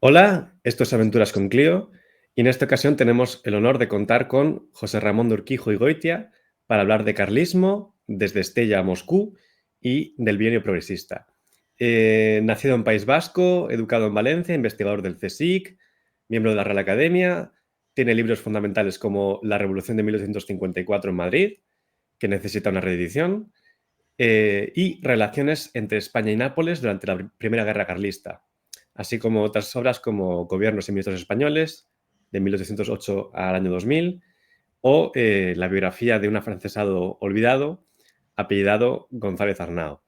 Hola, esto es Aventuras con Clio y en esta ocasión tenemos el honor de contar con José Ramón de Urquijo y Goitia para hablar de carlismo, desde Estella a Moscú y del bienio progresista. Nacido en País Vasco, educado en Valencia, investigador del CSIC, miembro de la Real Academia, tiene libros fundamentales como La Revolución de 1854 en Madrid, que necesita una reedición, y Relaciones entre España y Nápoles durante la Primera Guerra Carlista, así como otras obras como Gobiernos y Ministros Españoles, de 1808 al año 2000, o la biografía de un afrancesado olvidado, apellidado González Arnao.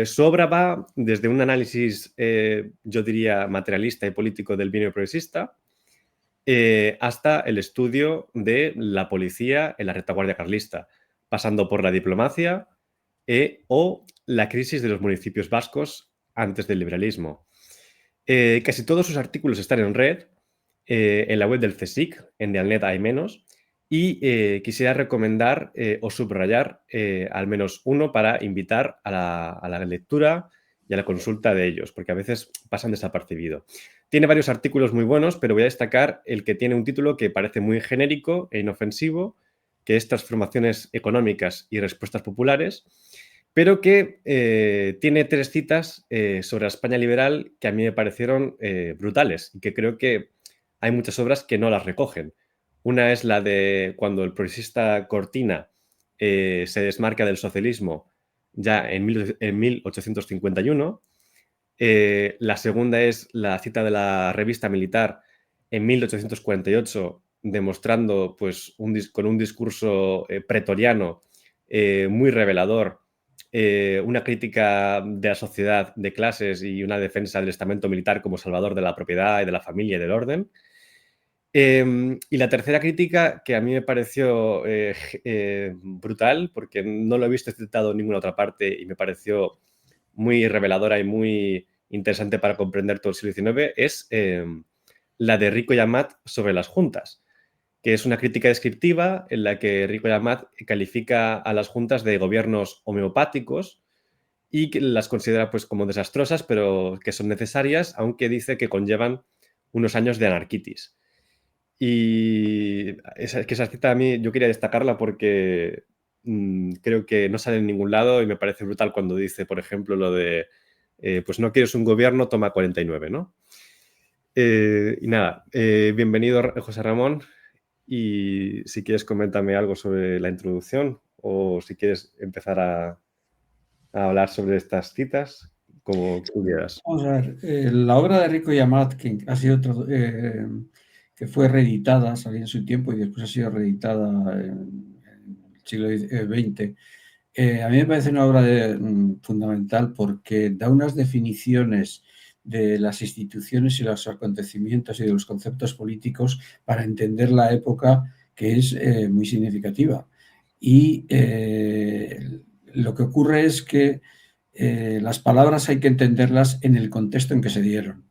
Su obra va desde un análisis, yo diría, materialista y político del bienio progresista, hasta el estudio de la policía en la retaguardia carlista, pasando por la diplomacia o la crisis de los municipios vascos antes del liberalismo. Casi todos sus artículos están en red, en la web del CSIC, en Dialnet hay menos, y quisiera recomendar o subrayar al menos uno para invitar a la lectura y a la consulta de ellos, porque a veces pasan desapercibidos. Tiene varios artículos muy buenos, pero voy a destacar el que tiene un título que parece muy genérico e inofensivo, que es Transformaciones económicas y respuestas populares, pero que tiene tres citas sobre la España liberal que a mí me parecieron brutales y que creo que hay muchas obras que no las recogen. Una es la de cuando el progresista Cortina se desmarca del socialismo ya en 1851. La segunda es la cita de la revista militar en 1848, demostrando pues, con un discurso pretoriano muy revelador, una crítica de la sociedad de clases y una defensa del estamento militar como salvador de la propiedad y de la familia y del orden. Y la tercera crítica, que a mí me pareció brutal, porque no lo he visto citado en ninguna otra parte y me pareció muy reveladora y muy interesante para comprender todo el siglo XIX, es la de Rico y Amat sobre las juntas, que es una crítica descriptiva en la que Rico y Amat califica a las juntas de gobiernos homeopáticos y que las considera pues, como desastrosas, pero que son necesarias, aunque dice que conllevan unos años de anarquitis. Y esa cita a mí yo quería destacarla porque creo que no sale en ningún lado y me parece brutal cuando dice, por ejemplo, lo de pues no quieres un gobierno, toma 49, ¿no? Y nada, bienvenido José Ramón, y si quieres coméntame algo sobre la introducción o si quieres empezar a hablar sobre estas citas, como tú quieras. Vamos a ver, la obra de Rico y Amat, que ha sido que fue reeditada, salió en su tiempo y después ha sido reeditada en el siglo XX, a mí me parece una obra fundamental porque da unas definiciones de las instituciones y los acontecimientos y de los conceptos políticos para entender la época, que es muy significativa. Y lo que ocurre es que las palabras hay que entenderlas en el contexto en que se dieron,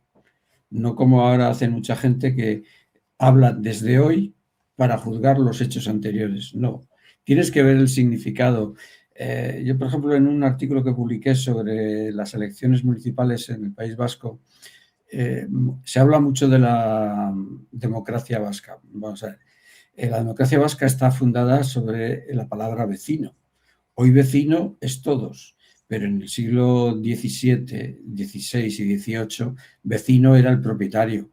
no como ahora hace mucha gente que habla desde hoy para juzgar los hechos anteriores. No, tienes que ver el significado. Yo, por ejemplo, en un artículo que publiqué sobre las elecciones municipales en el País Vasco, se habla mucho de la democracia vasca. Vamos a ver, la democracia vasca está fundada sobre la palabra vecino. Hoy vecino es todos, pero en el siglo XVII, XVI y XVIII, vecino era el propietario.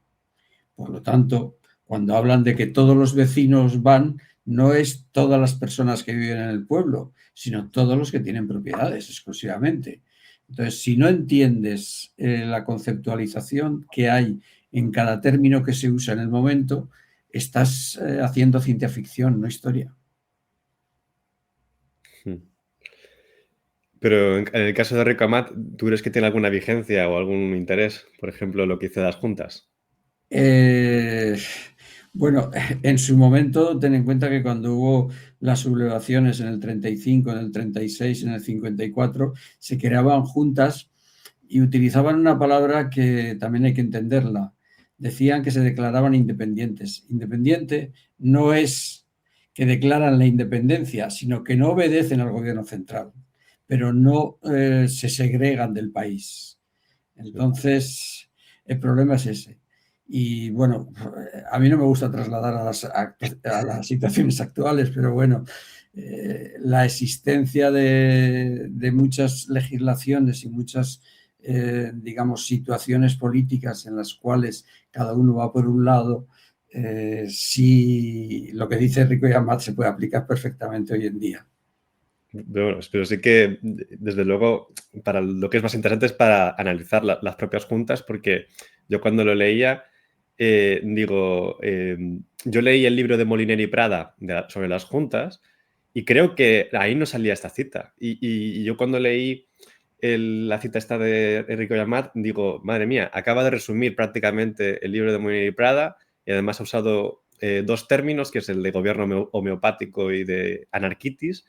Por lo tanto, cuando hablan de que todos los vecinos van, no es todas las personas que viven en el pueblo, sino todos los que tienen propiedades exclusivamente. Entonces, si no entiendes la conceptualización que hay en cada término que se usa en el momento, estás haciendo ciencia ficción, no historia. Pero en el caso de Rico Amat, ¿tú crees que tiene alguna vigencia o algún interés? Por ejemplo, lo que hizo de las juntas. Eh, bueno, en su momento, ten en cuenta que cuando hubo las sublevaciones en el 35, en el 36, en el 54, se creaban juntas y utilizaban una palabra que también hay que entenderla. Decían que se declaraban independientes. Independiente no es que declaran la independencia, sino que no obedecen al gobierno central, pero no se segregan del país. Sí. Entonces, El problema es ese. Y bueno, a mí no me gusta trasladar a las situaciones actuales, pero bueno, la existencia de muchas legislaciones y muchas, digamos, situaciones políticas en las cuales cada uno va por un lado, sí, lo que dice Rico y Amat se puede aplicar perfectamente hoy en día. Pero sí que, desde luego, para lo que es más interesante es para analizar las propias juntas, porque yo cuando lo leía, yo leí el libro de Moliner y Prada sobre las juntas y creo que ahí no salía esta cita. Y yo cuando leí la cita esta de Enrico Yamat, digo, madre mía, acaba de resumir prácticamente el libro de Moliner y Prada y además ha usado dos términos, que es el de gobierno homeopático y de anarquitis,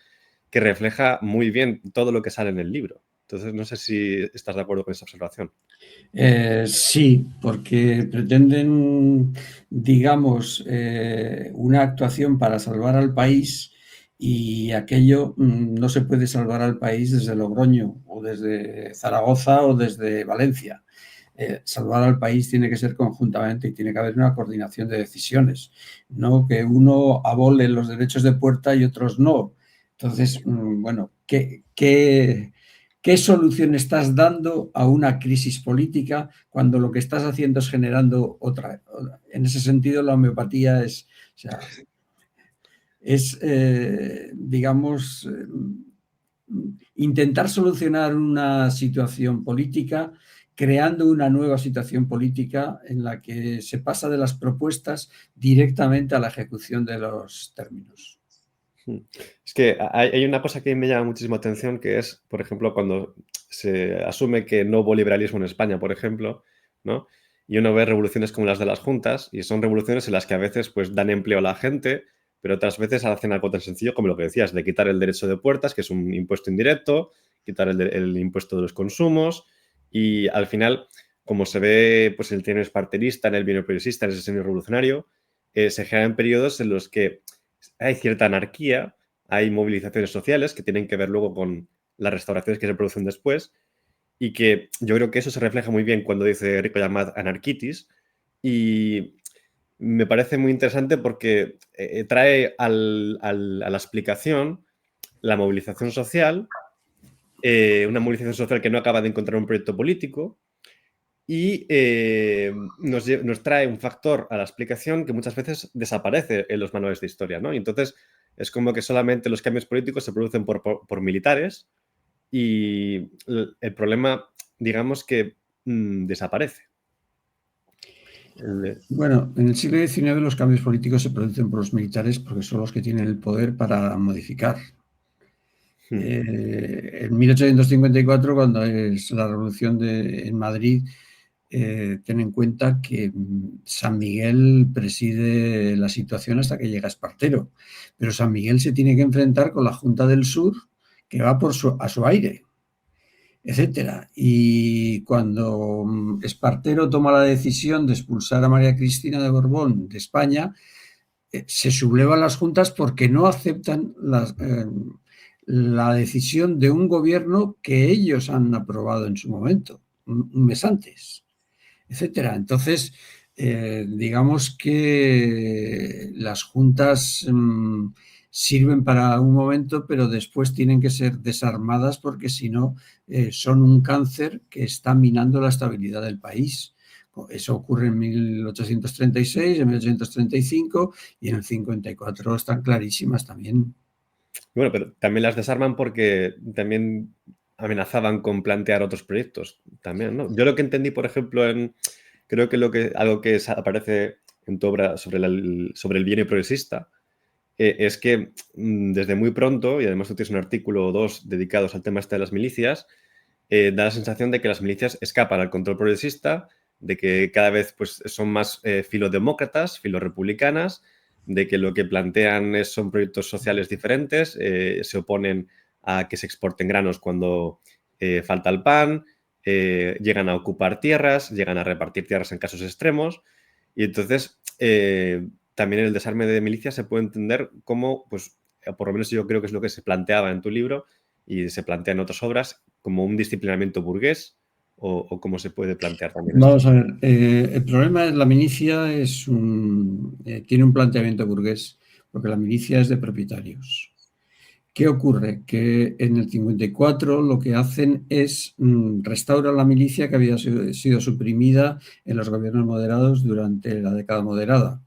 que refleja muy bien todo lo que sale en el libro. Entonces, no sé si estás de acuerdo con esa observación. Sí, porque pretenden, digamos, una actuación para salvar al país y aquello no se puede salvar al país desde Logroño o desde Zaragoza o desde Valencia. Salvar al país tiene que ser conjuntamente y tiene que haber una coordinación de decisiones, no que uno abole los derechos de puerta y otros no. Entonces, bueno, ¿qué solución estás dando a una crisis política cuando lo que estás haciendo es generando otra? En ese sentido, la homeopatía es, o sea, es digamos, intentar solucionar una situación política creando una nueva situación política en la que se pasa de las propuestas directamente a la ejecución de los términos. Es que hay una cosa que me llama muchísimo atención, que es, por ejemplo, cuando se asume que no hubo liberalismo en España, por ejemplo, ¿no? Y uno ve revoluciones como las de las juntas, y son revoluciones en las que a veces pues, dan empleo a la gente, pero otras veces hacen algo tan sencillo como lo que decías, de quitar el derecho de puertas, que es un impuesto indirecto, quitar el impuesto de los consumos, y al final, como se ve pues, el trienio esparterista, en el bienio progresista, en ese senior revolucionario, se generan periodos en los que hay cierta anarquía, hay movilizaciones sociales que tienen que ver luego con las restauraciones que se producen después y que yo creo que eso se refleja muy bien cuando dice Rico Yamat anarquitis y me parece muy interesante porque trae a la explicación la movilización social, una movilización social que no acaba de encontrar un proyecto político y nos trae un factor a la explicación que muchas veces desaparece en los manuales de historia, ¿no? Y entonces es como que solamente los cambios políticos se producen por militares y el problema, digamos que desaparece. Bueno, en el siglo XIX los cambios políticos se producen por los militares porque son los que tienen el poder para modificar. En 1854, cuando es la revolución en Madrid, ten en cuenta que San Miguel preside la situación hasta que llega Espartero, pero San Miguel se tiene que enfrentar con la Junta del Sur, que va a su aire, etcétera. Y cuando Espartero toma la decisión de expulsar a María Cristina de Borbón de España, se sublevan las juntas porque no aceptan la decisión de un gobierno que ellos han aprobado en su momento, un mes antes, etcétera. Entonces, digamos que las juntas sirven para un momento, pero después tienen que ser desarmadas porque si no, son un cáncer que está minando la estabilidad del país. Eso ocurre en 1836, en 1835 y en el 54 están clarísimas también. Bueno, pero también las desarman porque también amenazaban con plantear otros proyectos también, ¿no? Yo lo que entendí, por ejemplo, creo que algo que aparece en tu obra sobre el bienio progresista es que desde muy pronto, y además tú tienes un artículo o dos dedicados al tema este de las milicias, da la sensación de que las milicias escapan al control progresista, de que cada vez pues, son más filodemócratas, filorepublicanas, de que lo que plantean son proyectos sociales diferentes, se oponen a que se exporten granos cuando falta el pan, llegan a ocupar tierras, llegan a repartir tierras en casos extremos, y entonces también el desarme de milicias se puede entender como, pues, por lo menos yo creo que es lo que se planteaba en tu libro y se plantea en otras obras, como un disciplinamiento burgués o cómo se puede plantear también esto? Vamos a ver, el problema es la milicia tiene un planteamiento burgués, porque la milicia es de propietarios. ¿Qué ocurre? Que en el 54 lo que hacen es restaurar la milicia que había sido suprimida en los gobiernos moderados durante la década moderada.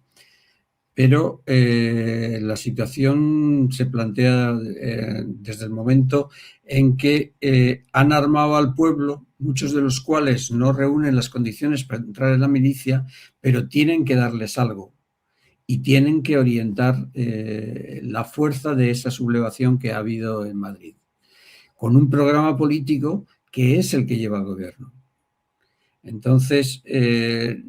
Pero la situación se plantea desde el momento en que han armado al pueblo, muchos de los cuales no reúnen las condiciones para entrar en la milicia, pero tienen que darles algo y tienen que orientar la fuerza de esa sublevación que ha habido en Madrid, con un programa político que es el que lleva al gobierno. Entonces,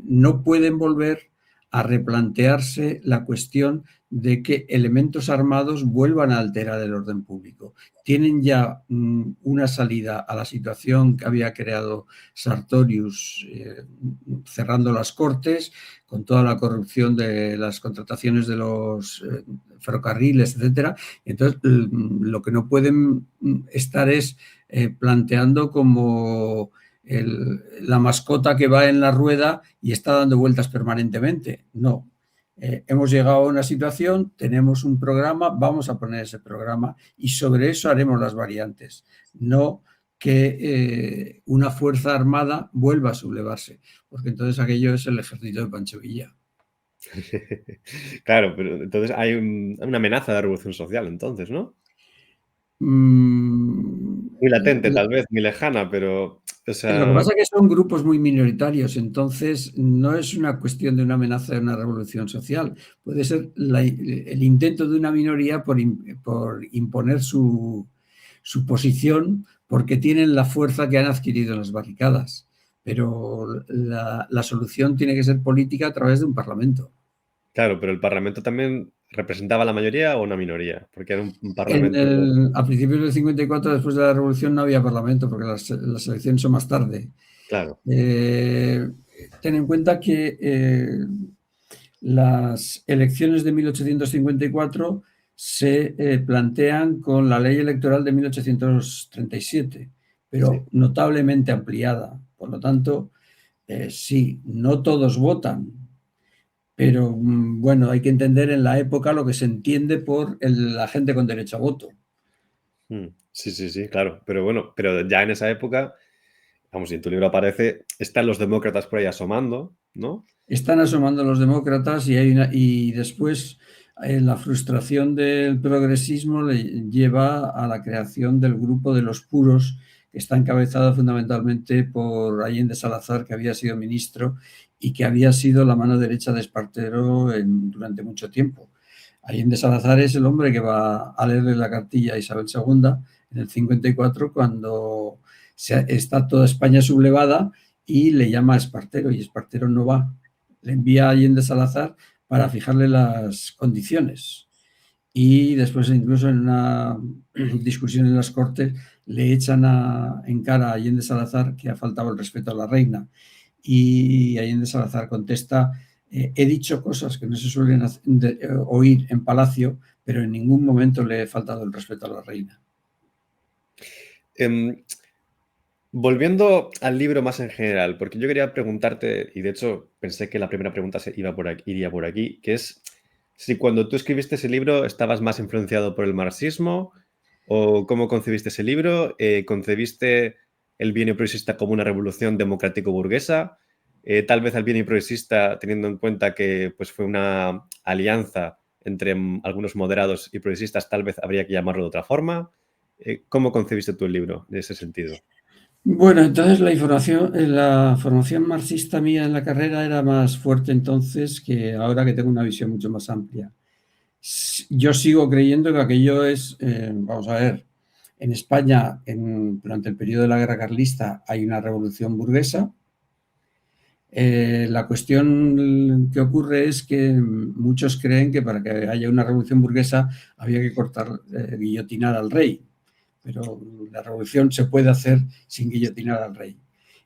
no pueden volver a replantearse la cuestión de que elementos armados vuelvan a alterar el orden público. Tienen ya una salida a la situación que había creado Sartorius, cerrando las cortes, con toda la corrupción de las contrataciones de los ferrocarriles, etcétera. Entonces, lo que no pueden estar es planteando como la mascota que va en la rueda y está dando vueltas permanentemente. No. Hemos llegado a una situación, tenemos un programa, vamos a poner ese programa y sobre eso haremos las variantes. No que una fuerza armada vuelva a sublevarse, porque entonces aquello es el ejército de Pancho Villa. Claro, pero entonces hay una amenaza de revolución social, entonces, ¿no? Muy latente, tal vez, muy lejana, pero, o Lo que sea, pasa es que son grupos muy minoritarios, entonces no es una cuestión de una amenaza de una revolución social. Puede ser el intento de una minoría por imponer su posición porque tienen la fuerza que han adquirido en las barricadas. Pero la solución tiene que ser política a través de un parlamento. claro, pero el Parlamento también representaba a la mayoría o una minoría, porque era un Parlamento. A principios del 54, después de la revolución, no había parlamento porque las elecciones son más tarde. Claro. Ten en cuenta que las elecciones de 1854 se plantean con la ley electoral de 1837, Sí. pero notablemente ampliada. Por lo tanto, sí, no todos votan, pero bueno, hay que entender en la época lo que se entiende por la gente con derecho a voto. Sí, sí, sí, claro. Pero bueno, pero ya en esa época, vamos, si en tu libro aparece, están los demócratas por ahí asomando, ¿no? Están asomando los demócratas y después la frustración del progresismo le lleva a la creación del grupo de los puros, que está encabezado fundamentalmente por Allende Salazar, que había sido ministro y que había sido la mano derecha de Espartero durante mucho tiempo. Allende Salazar es el hombre que va a leerle la cartilla a Isabel II en el 54, cuando está toda España sublevada, y le llama a Espartero y Espartero no va. Le envía a Allende Salazar para fijarle las condiciones. Y después, incluso en una discusión en las Cortes, le echan en cara a Allende Salazar que ha faltado el respeto a la reina. Y Allende Salazar contesta: he dicho cosas que no se suelen oír en palacio, pero en ningún momento le he faltado el respeto a la reina. Em, Volviendo al libro más en general, porque yo quería preguntarte, y de hecho pensé que la primera pregunta iría por aquí, que es si cuando tú escribiste ese libro estabas más influenciado por el marxismo o cómo concebiste ese libro. ¿Concebiste el bienio progresista como una revolución democrático-burguesa? Tal vez al bienio progresista, teniendo en cuenta que pues, fue una alianza entre algunos moderados y progresistas, tal vez habría que llamarlo de otra forma. ¿Cómo concebiste tú el libro en ese sentido? Bueno, entonces la formación marxista mía en la carrera era más fuerte entonces que ahora, que tengo una visión mucho más amplia. Yo sigo creyendo que aquello es, vamos a ver, en España durante el periodo de la guerra carlista hay una revolución burguesa. La cuestión que ocurre es que muchos creen que para que haya una revolución burguesa había que guillotinar al rey, pero la revolución se puede hacer sin guillotinar al rey.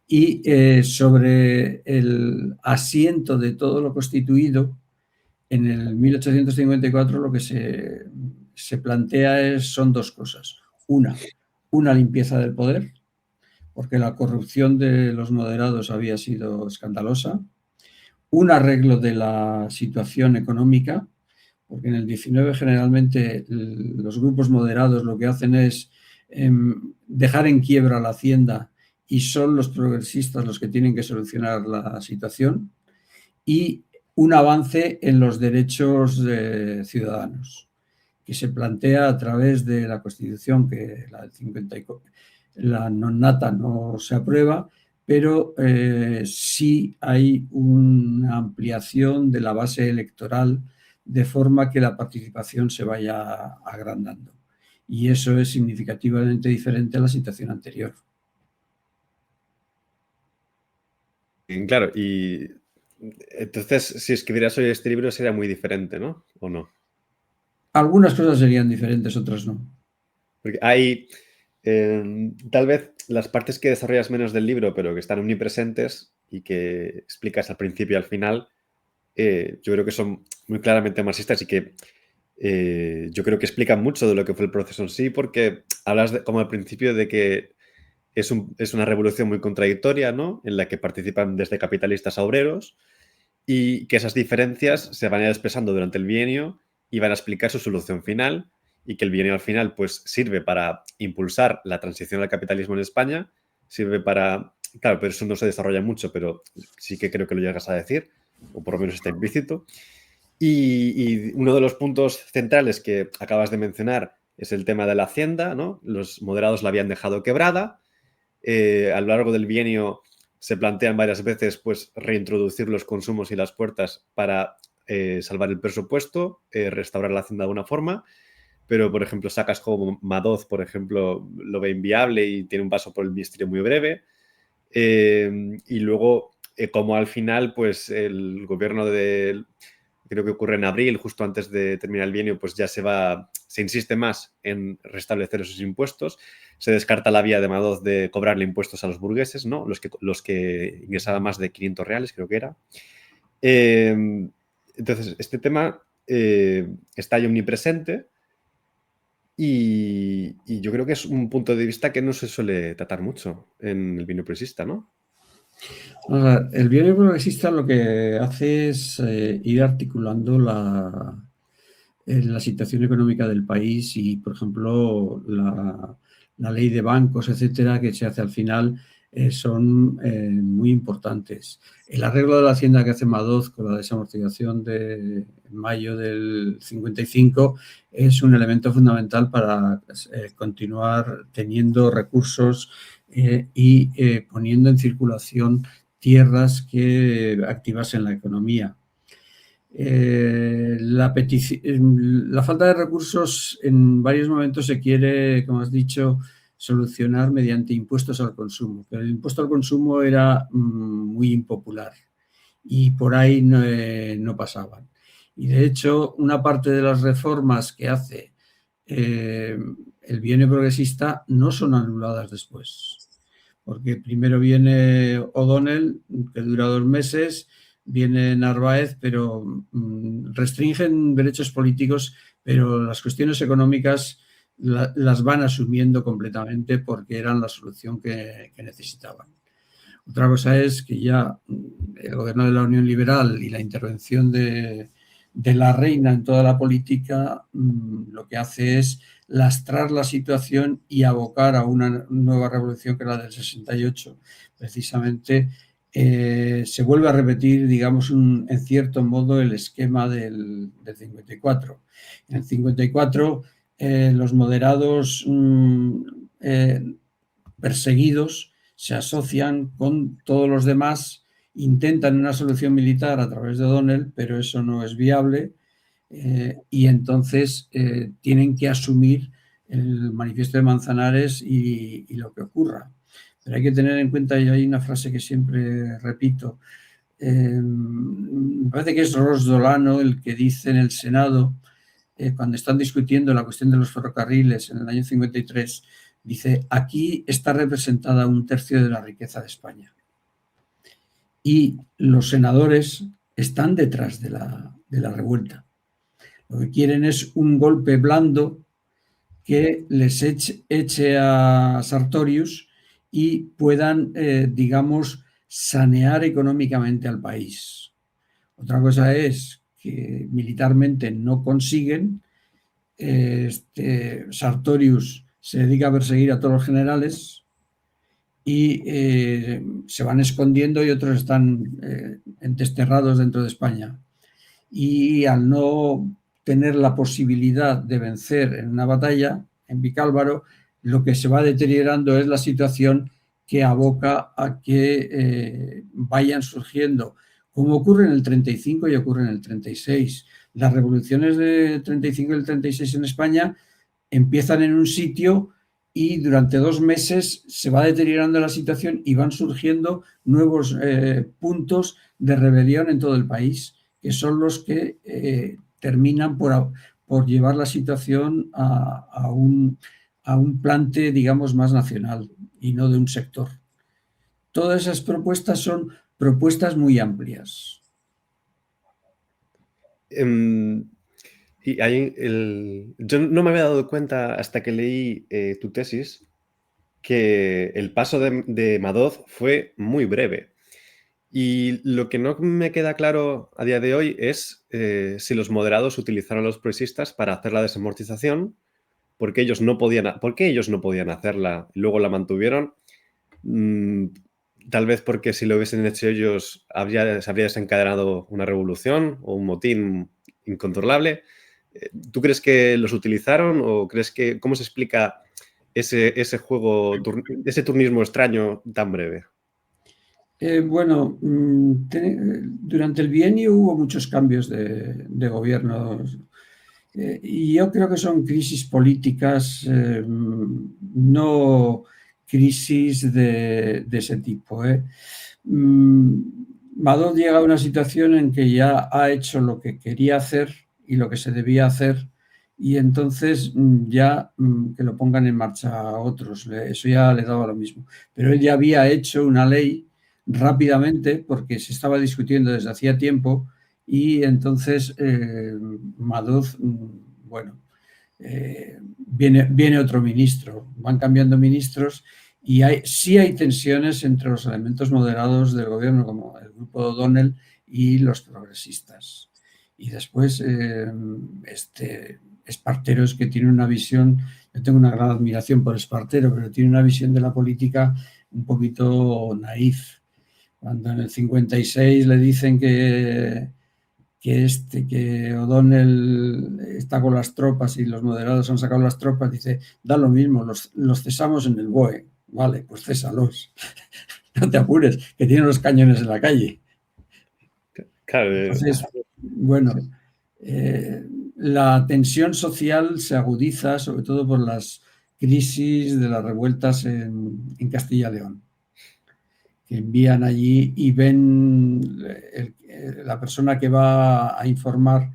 Y sobre el asiento de todo lo constituido, en el 1854 lo que se plantea son dos cosas. Una limpieza del poder, porque la corrupción de los moderados había sido escandalosa, un arreglo de la situación económica, porque en el 19 generalmente los grupos moderados lo que hacen es dejar en quiebra la hacienda y son los progresistas los que tienen que solucionar la situación, y un avance en los derechos ciudadanos, que se plantea a través de la Constitución, que la del 54, la non nata no se aprueba, pero sí hay una ampliación de la base electoral de forma que la participación se vaya agrandando. Y eso es significativamente diferente a la situación anterior. Claro, y entonces si escribieras hoy este libro sería muy diferente, ¿no? ¿O no? Algunas cosas serían diferentes, otras no. Porque hay tal vez las partes que desarrollas menos del libro, pero que están omnipresentes y que explicas al principio y al final, yo creo que son muy claramente marxistas y que yo creo que explican mucho de lo que fue el proceso en sí, porque hablas como al principio de que es una revolución muy contradictoria, ¿no? En la que participan desde capitalistas a obreros y que esas diferencias se van a ir expresando durante el bienio y van a explicar su solución final, y que el bienio al final pues sirve para impulsar la transición al capitalismo en España, sirve para... Claro, pero eso no se desarrolla mucho, pero sí que creo que lo llegas a decir, o por lo menos está implícito. Y uno de los puntos centrales que acabas de mencionar es el tema de la hacienda, ¿no? Los moderados la habían dejado quebrada. A lo largo del bienio se plantean varias veces pues reintroducir los consumos y las puertas para salvar el presupuesto, restaurar la hacienda de alguna forma, pero por ejemplo sacas como Madoz, por ejemplo, lo ve inviable y tiene un paso por el ministerio muy breve. Y luego, como al final, pues el gobierno de, creo que ocurre en abril, justo antes de terminar el bienio, pues ya se insiste más en restablecer esos impuestos. Se descarta la vía de Madoz de cobrarle impuestos a los burgueses, ¿no? Los que ingresaban más de 500 reales, creo que era. Entonces, este tema está ahí omnipresente y yo creo que es un punto de vista que no se suele tratar mucho en el bienio progresista, ¿no? El bienio progresista lo que hace es ir articulando la situación económica del país y, por ejemplo, la ley de bancos, etcétera, que se hace al final, son muy importantes. El arreglo de la hacienda que hace Madoz con la desamortización de mayo del 55 es un elemento fundamental para continuar teniendo recursos y poniendo en circulación tierras que activasen la economía. La falta de recursos en varios momentos se quiere, como has dicho, solucionar mediante impuestos al consumo, pero el impuesto al consumo era muy impopular y por ahí no pasaban. Y de hecho, una parte de las reformas que hace el bienio progresista no son anuladas después, porque primero viene O'Donnell, que dura 2 meses, viene Narváez, pero restringen derechos políticos, pero las cuestiones económicas las van asumiendo completamente porque eran la solución que necesitaban. Otra cosa es que ya el gobierno de la Unión Liberal y la intervención de la reina en toda la política lo que hace es lastrar la situación y abocar a una nueva revolución que es la del 68. Precisamente se vuelve a repetir, digamos, en cierto modo el esquema del 54. En el 54 los moderados perseguidos se asocian con todos los demás, intentan una solución militar a través de O'Donnell, pero eso no es viable y entonces tienen que asumir el manifiesto de Manzanares y lo que ocurra. Pero hay que tener en cuenta, y hay una frase que siempre repito, me parece que es Ros Dolano el que dice en el Senado, cuando están discutiendo la cuestión de los ferrocarriles en el año 53, dice, aquí está representada 1/3 de la riqueza de España. Y los senadores están detrás de la revuelta. Lo que quieren es un golpe blando que les eche a Sartorius y puedan, digamos, sanear económicamente al país. Otra cosa es que militarmente no consiguen. Sartorius se dedica a perseguir a todos los generales y se van escondiendo y otros están desterrados dentro de España. Y al no tener la posibilidad de vencer en una batalla, en Vicálvaro, lo que se va deteriorando es la situación que aboca a que vayan surgiendo, como ocurre en el 35 y ocurre en el 36. Las revoluciones del 35 y el 36 en España empiezan en un sitio y durante 2 meses se va deteriorando la situación y van surgiendo nuevos puntos de rebelión en todo el país, que son los que terminan por llevar la situación a un plante, digamos, más nacional y no de un sector. Todas esas propuestas son propuestas muy amplias. Y yo no me había dado cuenta hasta que leí tu tesis que el paso de Madoz fue muy breve. Y lo que no me queda claro a día de hoy es si los moderados utilizaron a los progresistas para hacer la desamortización, porque ellos no podían hacerla y luego la mantuvieron. Tal vez porque si lo hubiesen hecho ellos se habría desencadenado una revolución o un motín incontrolable. ¿Tú crees que los utilizaron o crees que cómo se explica ese juego, ese turnismo extraño tan breve? Bueno, durante el bienio hubo muchos cambios de gobierno y yo creo que son crisis políticas, no crisis de ese tipo. Madoz llega a una situación en que ya ha hecho lo que quería hacer y lo que se debía hacer y entonces ya que lo pongan en marcha a otros, eso ya le daba lo mismo. Pero él ya había hecho una ley rápidamente porque se estaba discutiendo desde hacía tiempo y entonces Madoz, bueno, viene otro ministro, van cambiando ministros y sí hay tensiones entre los elementos moderados del gobierno, como el grupo O'Donnell y los progresistas. Y después, Espartero es que tiene una visión, yo tengo una gran admiración por Espartero, pero tiene una visión de la política un poquito naif. Cuando en el 56 le dicen que O'Donnell está con las tropas y los moderados han sacado las tropas, dice, da lo mismo, los cesamos en el BOE. Vale, pues césalos. No te apures, que tienen los cañones en la calle. Claro, Entonces, bueno, la tensión social se agudiza sobre todo por las crisis de las revueltas en Castilla y León, que envían allí y ven la persona que va a informar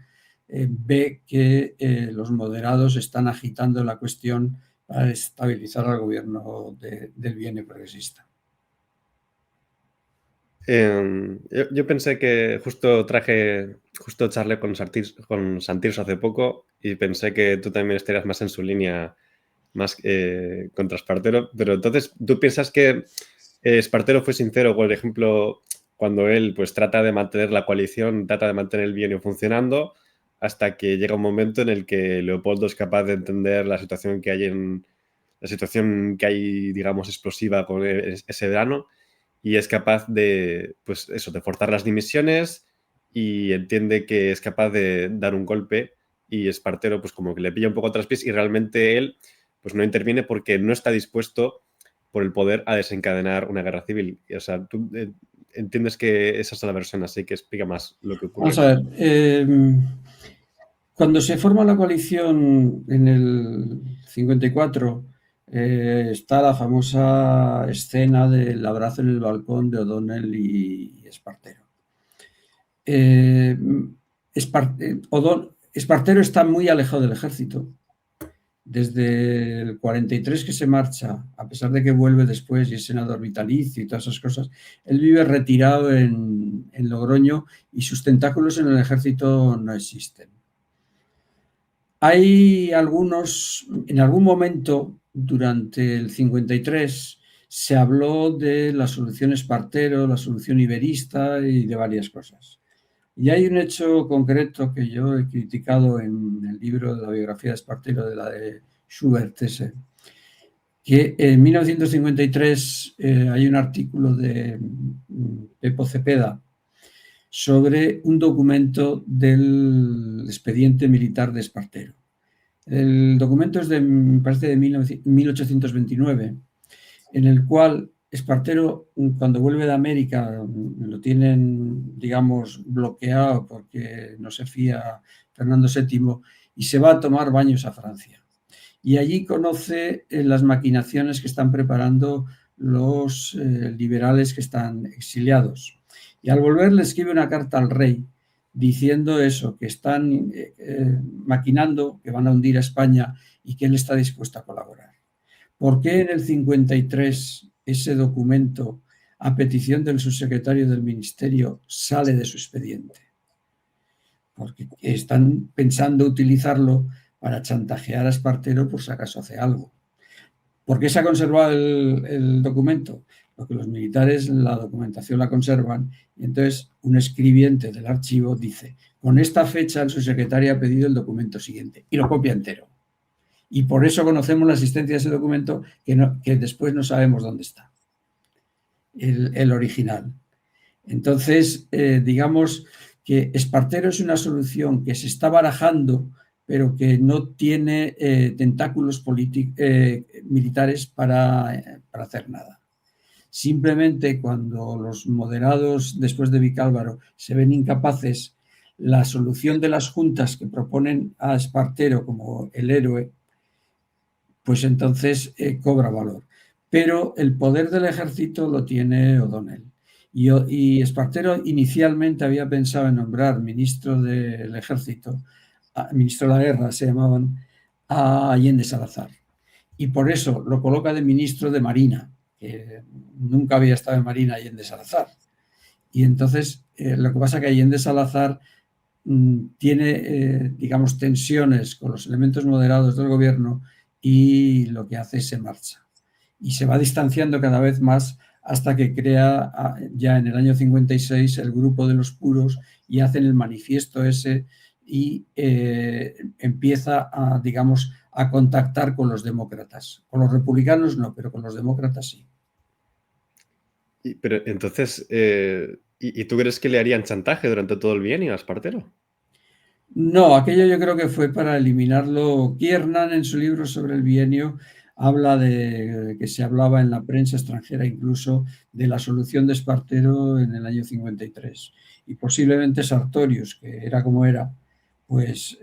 ve que los moderados están agitando la cuestión para estabilizar al gobierno del bienio progresista. Yo pensé que justo charlé con Santirso hace poco y pensé que tú también estarías más en su línea, más contra Espartero, pero entonces, ¿tú piensas que Espartero fue sincero, por ejemplo, cuando él pues trata de mantener la coalición, trata de mantener el bienio funcionando, hasta que llega un momento en el que Leopoldo es capaz de entender la situación que hay, digamos, explosiva con ese verano y es capaz de, pues eso, de forzar las dimisiones y entiende que es capaz de dar un golpe y Espartero pues como que le pilla un poco a traspiés y realmente él pues no interviene porque no está dispuesto por el poder a desencadenar una guerra civil. O sea, tú entiendes que esa es la versión, así que explica más lo que ocurre. Vamos a ver, cuando se forma la coalición en el 54, está la famosa escena del abrazo en el balcón de O'Donnell y Espartero. Espartero está muy alejado del ejército. Desde el 43 que se marcha, a pesar de que vuelve después y es senador vitalicio y todas esas cosas, él vive retirado en Logroño y sus tentáculos en el ejército no existen. Hay algunos, en algún momento durante el 53, se habló de la solución Espartero, la solución iberista y de varias cosas. Y hay un hecho concreto que yo he criticado en el libro de la biografía de Espartero, de la de Schubert, ese, que en 1953 hay un artículo de Pepo Cepeda sobre un documento del expediente militar de Espartero. El documento es me parece, de 1829, en el cual Espartero, cuando vuelve de América, lo tienen, digamos, bloqueado porque no se fía Fernando VII y se va a tomar baños a Francia. Y allí conoce las maquinaciones que están preparando los liberales que están exiliados. Y al volver le escribe una carta al rey diciendo eso, que están maquinando, que van a hundir a España y que él está dispuesto a colaborar. ¿Por qué en el 53 ese documento, a petición del subsecretario del Ministerio, sale de su expediente? Porque están pensando utilizarlo para chantajear a Espartero por si acaso hace algo. ¿Por qué se ha conservado el documento? Porque los militares la documentación la conservan y entonces un escribiente del archivo dice, con esta fecha el subsecretario ha pedido el documento siguiente y lo copia entero. Y por eso conocemos la existencia de ese documento que después no sabemos dónde está, el original. Entonces, digamos que Espartero es una solución que se está barajando, pero que no tiene tentáculos militares para hacer nada. Simplemente cuando los moderados, después de Vicálvaro, se ven incapaces, la solución de las juntas que proponen a Espartero como el héroe, pues entonces cobra valor. Pero el poder del ejército lo tiene O'Donnell. Y Espartero inicialmente había pensado en nombrar ministro del ejército, ministro de la guerra se llamaban, a Allende Salazar. Y por eso lo coloca de ministro de Marina, que nunca había estado en Marina Allende Salazar. Y entonces lo que pasa es que Allende Salazar tiene, digamos, tensiones con los elementos moderados del gobierno y lo que hace es se marcha. Y se va distanciando cada vez más hasta que crea ya en el año 56 el grupo de los puros y hacen el manifiesto ese y empieza a, digamos, a contactar con los demócratas. Con los republicanos no, pero con los demócratas sí. Pero entonces, ¿y tú crees que le harían chantaje durante todo el bienio a Espartero? No, aquello yo creo que fue para eliminarlo. Kiernan, en su libro sobre el bienio, habla de que se hablaba en la prensa extranjera incluso de la solución de Espartero en el año 53. Y posiblemente Sartorius, que era como era, pues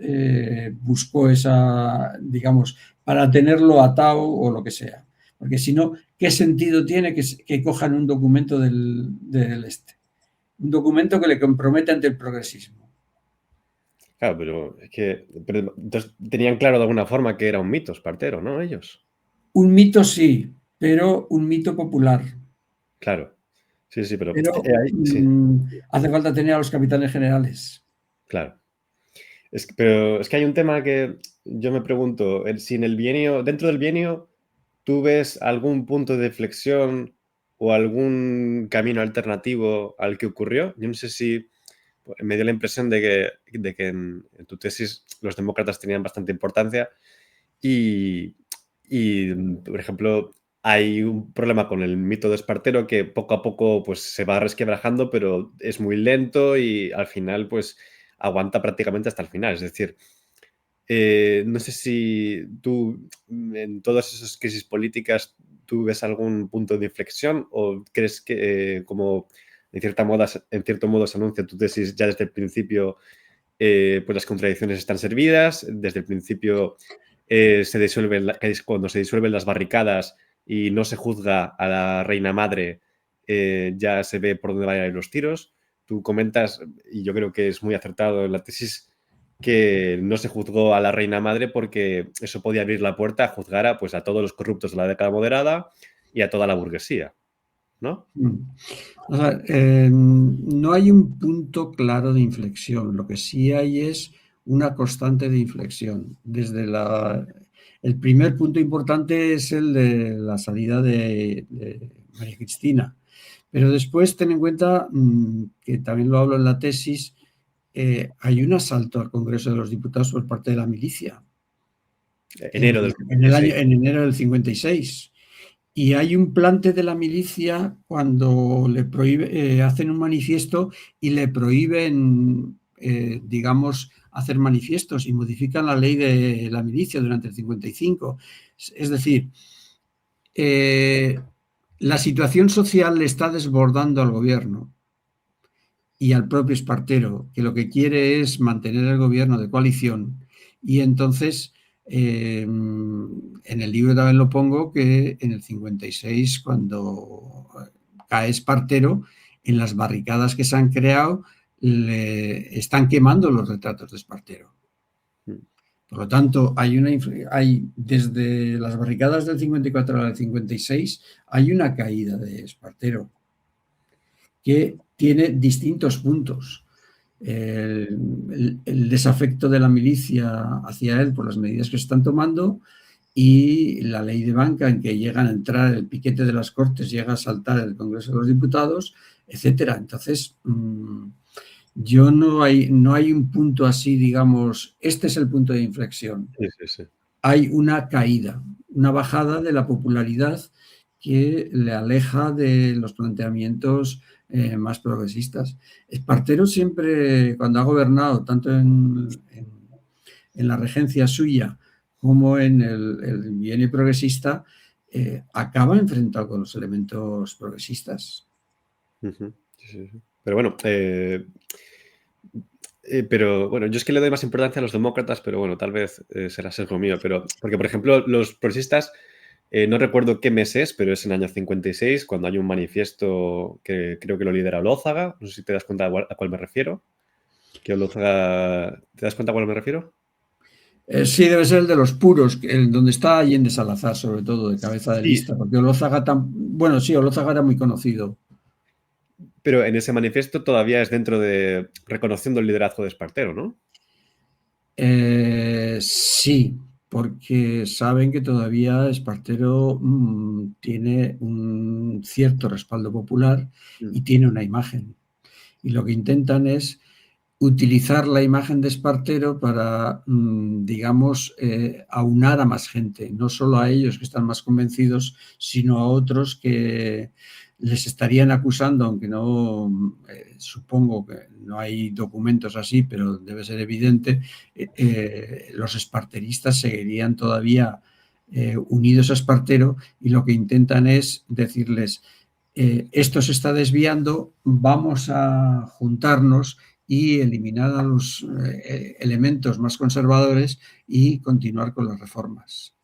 buscó esa, digamos, para tenerlo atado o lo que sea. Porque si no, ¿qué sentido tiene que cojan un documento del este? Un documento que le compromete ante el progresismo. Claro, pero es que entonces tenían claro de alguna forma que era un mito Espartero, ¿no? Ellos. Un mito sí, pero un mito popular. Claro. Sí, sí, pero Pero ahí, sí, hace falta tener a los capitanes generales. claro. Pero es que hay un tema que yo me pregunto, si en el bienio, dentro del bienio, ¿tú ves algún punto de flexión o algún camino alternativo al que ocurrió? Yo no sé si me dio la impresión de que en tu tesis los demócratas tenían bastante importancia y, por ejemplo, hay un problema con el mito de Espartero que poco a poco pues, se va resquebrajando, pero es muy lento y al final pues aguanta prácticamente hasta el final. Es decir, no sé si tú en todas esas crisis políticas tú ves algún punto de inflexión o crees que como en cierto modo se anuncia tu tesis ya desde el principio, pues las contradicciones están servidas, desde el principio cuando se disuelven las barricadas y no se juzga a la reina madre, ya se ve por dónde van a ir los tiros. Tú comentas, y yo creo que es muy acertado en la tesis, que no se juzgó a la reina madre porque eso podía abrir la puerta a juzgar a, pues, a todos los corruptos de la década moderada y a toda la burguesía, ¿no? O sea, no hay un punto claro de inflexión. Lo que sí hay es una constante de inflexión. El primer punto importante es el de la salida de María Cristina. Pero después ten en cuenta que también lo hablo en la tesis, hay un asalto al Congreso de los Diputados por parte de la milicia. Enero del 56. En enero del 56. Y hay un plante de la milicia cuando le prohíbe, hacen un manifiesto y le prohíben, digamos, hacer manifiestos y modifican la ley de la milicia durante el 55. Es decir, la situación social le está desbordando al gobierno y al propio Espartero, que lo que quiere es mantener el gobierno de coalición. Y entonces, en el libro también lo pongo, que en el 56, cuando cae Espartero, en las barricadas que se han creado, le están quemando los retratos de Espartero. Por lo tanto, hay desde las barricadas del 54 al 56, hay una caída de Espartero que tiene distintos puntos. El desafecto de la milicia hacia él por las medidas que se están tomando y la ley de banca en que llegan a entrar, el piquete de las Cortes llega a saltar el Congreso de los Diputados, etcétera. Entonces, no hay un punto así, digamos, este es el punto de inflexión. Sí. Hay una caída, una bajada de la popularidad que le aleja de los planteamientos más progresistas. Espartero siempre, cuando ha gobernado, tanto en la regencia suya como en el bienio progresista, acaba enfrentado con los elementos progresistas. Sí. Pero bueno, yo es que le doy más importancia a los demócratas, pero bueno, tal vez será sesgo mío. Pero, porque, por ejemplo, los progresistas, no recuerdo qué mes es, pero es en el año 56, cuando hay un manifiesto que creo que lo lidera Olózaga. No sé si te das cuenta a cuál me refiero. Que Olózaga, ¿te das cuenta a cuál me refiero? Sí, debe ser el de los puros, donde está Allende Salazar, sobre todo, de cabeza de lista, porque Olózaga Olózaga era muy conocido. Pero en ese manifiesto todavía es dentro de reconociendo el liderazgo de Espartero, ¿no? Sí, porque saben que todavía Espartero tiene un cierto respaldo popular y tiene una imagen. Y lo que intentan es utilizar la imagen de Espartero para, digamos, aunar a más gente, no solo a ellos que están más convencidos, sino a otros que les estarían acusando, aunque no, supongo que no hay documentos así, pero debe ser evidente, los esparteristas seguirían todavía unidos a Espartero y lo que intentan es decirles, esto se está desviando, vamos a juntarnos y eliminar a los elementos más conservadores y continuar con las reformas.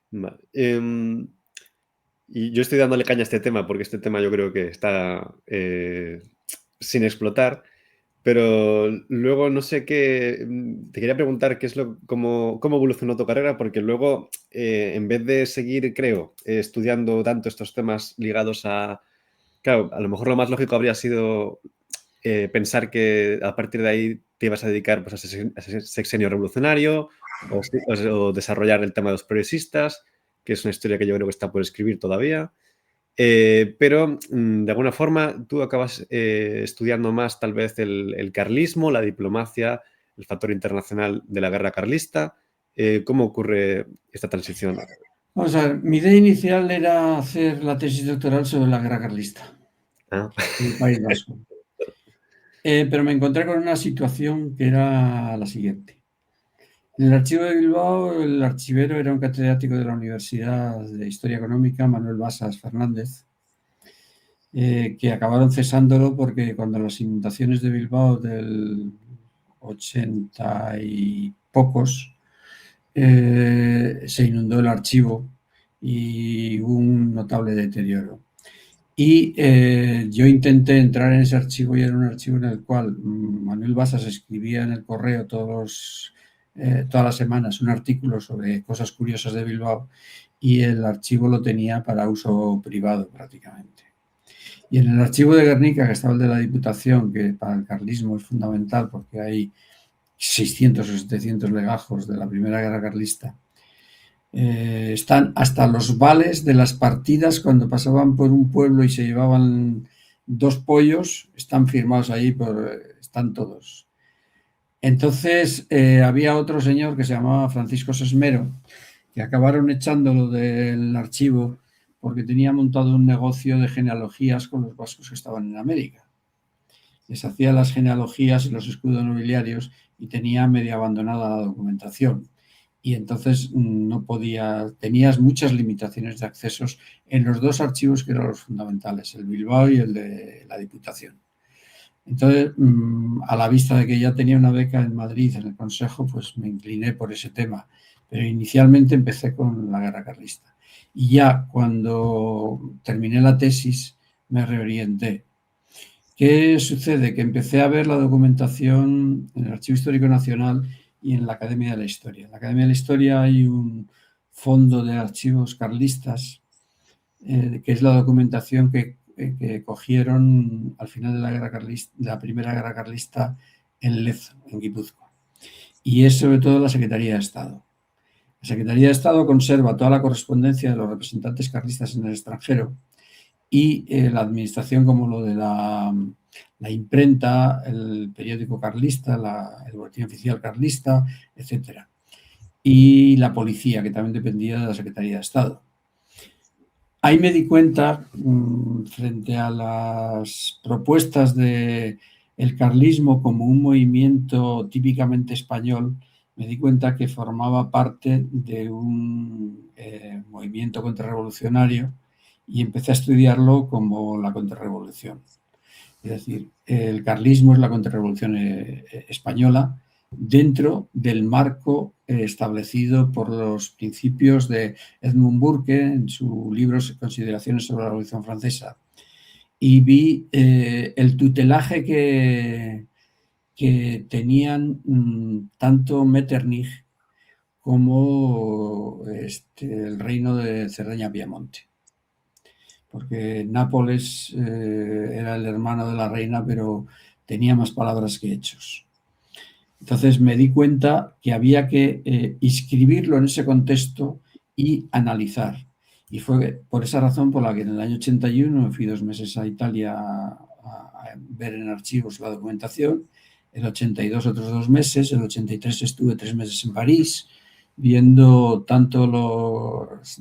Vale. Y yo estoy dándole caña a este tema porque este tema yo creo que está sin explotar, pero luego no sé qué. Te quería preguntar cómo evolucionó tu carrera, porque luego, en vez de seguir, creo, estudiando tanto estos temas ligados a. Claro, a lo mejor lo más lógico habría sido pensar que a partir de ahí te ibas a dedicar pues, a ese sexenio revolucionario o desarrollar el tema de los progresistas, que es una historia que yo creo que está por escribir todavía. Pero de alguna forma tú acabas estudiando más tal vez el carlismo, la diplomacia, el factor internacional de la guerra carlista. ¿Cómo ocurre esta transición? Vamos a ver, mi idea inicial era hacer la tesis doctoral sobre la guerra carlista en el País Vasco. Pero me encontré con una situación que era la siguiente. En el archivo de Bilbao, el archivero era un catedrático de la Universidad de Historia Económica, Manuel Basas Fernández, que acabaron cesándolo porque cuando las inundaciones de Bilbao del 80 y pocos, se inundó el archivo y hubo un notable deterioro. Y yo intenté entrar en ese archivo y era un archivo en el cual Manuel Basas escribía en el correo todas las semanas un artículo sobre cosas curiosas de Bilbao y el archivo lo tenía para uso privado prácticamente. Y en el archivo de Guernica, que estaba el de la Diputación, que para el carlismo es fundamental porque hay 600 o 700 legajos de la Primera Guerra Carlista, Están hasta los vales de las partidas cuando pasaban por un pueblo y se llevaban 2 pollos, están firmados ahí, están todos. Entonces había otro señor que se llamaba Francisco Sesmero, que acabaron echándolo del archivo porque tenía montado un negocio de genealogías con los vascos que estaban en América. Les hacía las genealogías y los escudos nobiliarios y tenía medio abandonada la documentación. Y entonces no podía, tenías muchas limitaciones de accesos en los 2 archivos que eran los fundamentales, el Bilbao y el de la Diputación. Entonces, a la vista de que ya tenía una beca en Madrid, en el Consejo, pues me incliné por ese tema. Pero inicialmente empecé con la guerra carlista. Y ya cuando terminé la tesis, me reorienté. ¿Qué sucede? Que empecé a ver la documentación en el Archivo Histórico Nacional y en la Academia de la Historia. En la Academia de la Historia hay un fondo de archivos carlistas, que es la documentación que cogieron al final de la guerra carlista, de la primera guerra carlista en Lezo, en Guipúzcoa. Y es sobre todo la Secretaría de Estado. La Secretaría de Estado conserva toda la correspondencia de los representantes carlistas en el extranjero y la administración, como lo de la imprenta, el periódico carlista, el boletín oficial carlista, etc. Y la policía, que también dependía de la Secretaría de Estado. Ahí me di cuenta, frente a las propuestas del carlismo como un movimiento típicamente español, me di cuenta que formaba parte de un movimiento contrarrevolucionario y empecé a estudiarlo como la contrarrevolución. Es decir, el carlismo es la contrarrevolución española dentro del marco establecido por los principios de Edmund Burke en su libro Consideraciones sobre la Revolución Francesa. Y vi el tutelaje que tenían tanto Metternich como el reino de Cerdeña-Piemonte. Porque Nápoles era el hermano de la reina, pero tenía más palabras que hechos. Entonces me di cuenta que había que inscribirlo en ese contexto y analizar. Y fue por esa razón por la que en el año 81 me fui 2 meses a Italia a ver en archivos la documentación, el 82 otros 2 meses, el 83 estuve 3 meses en París viendo tanto los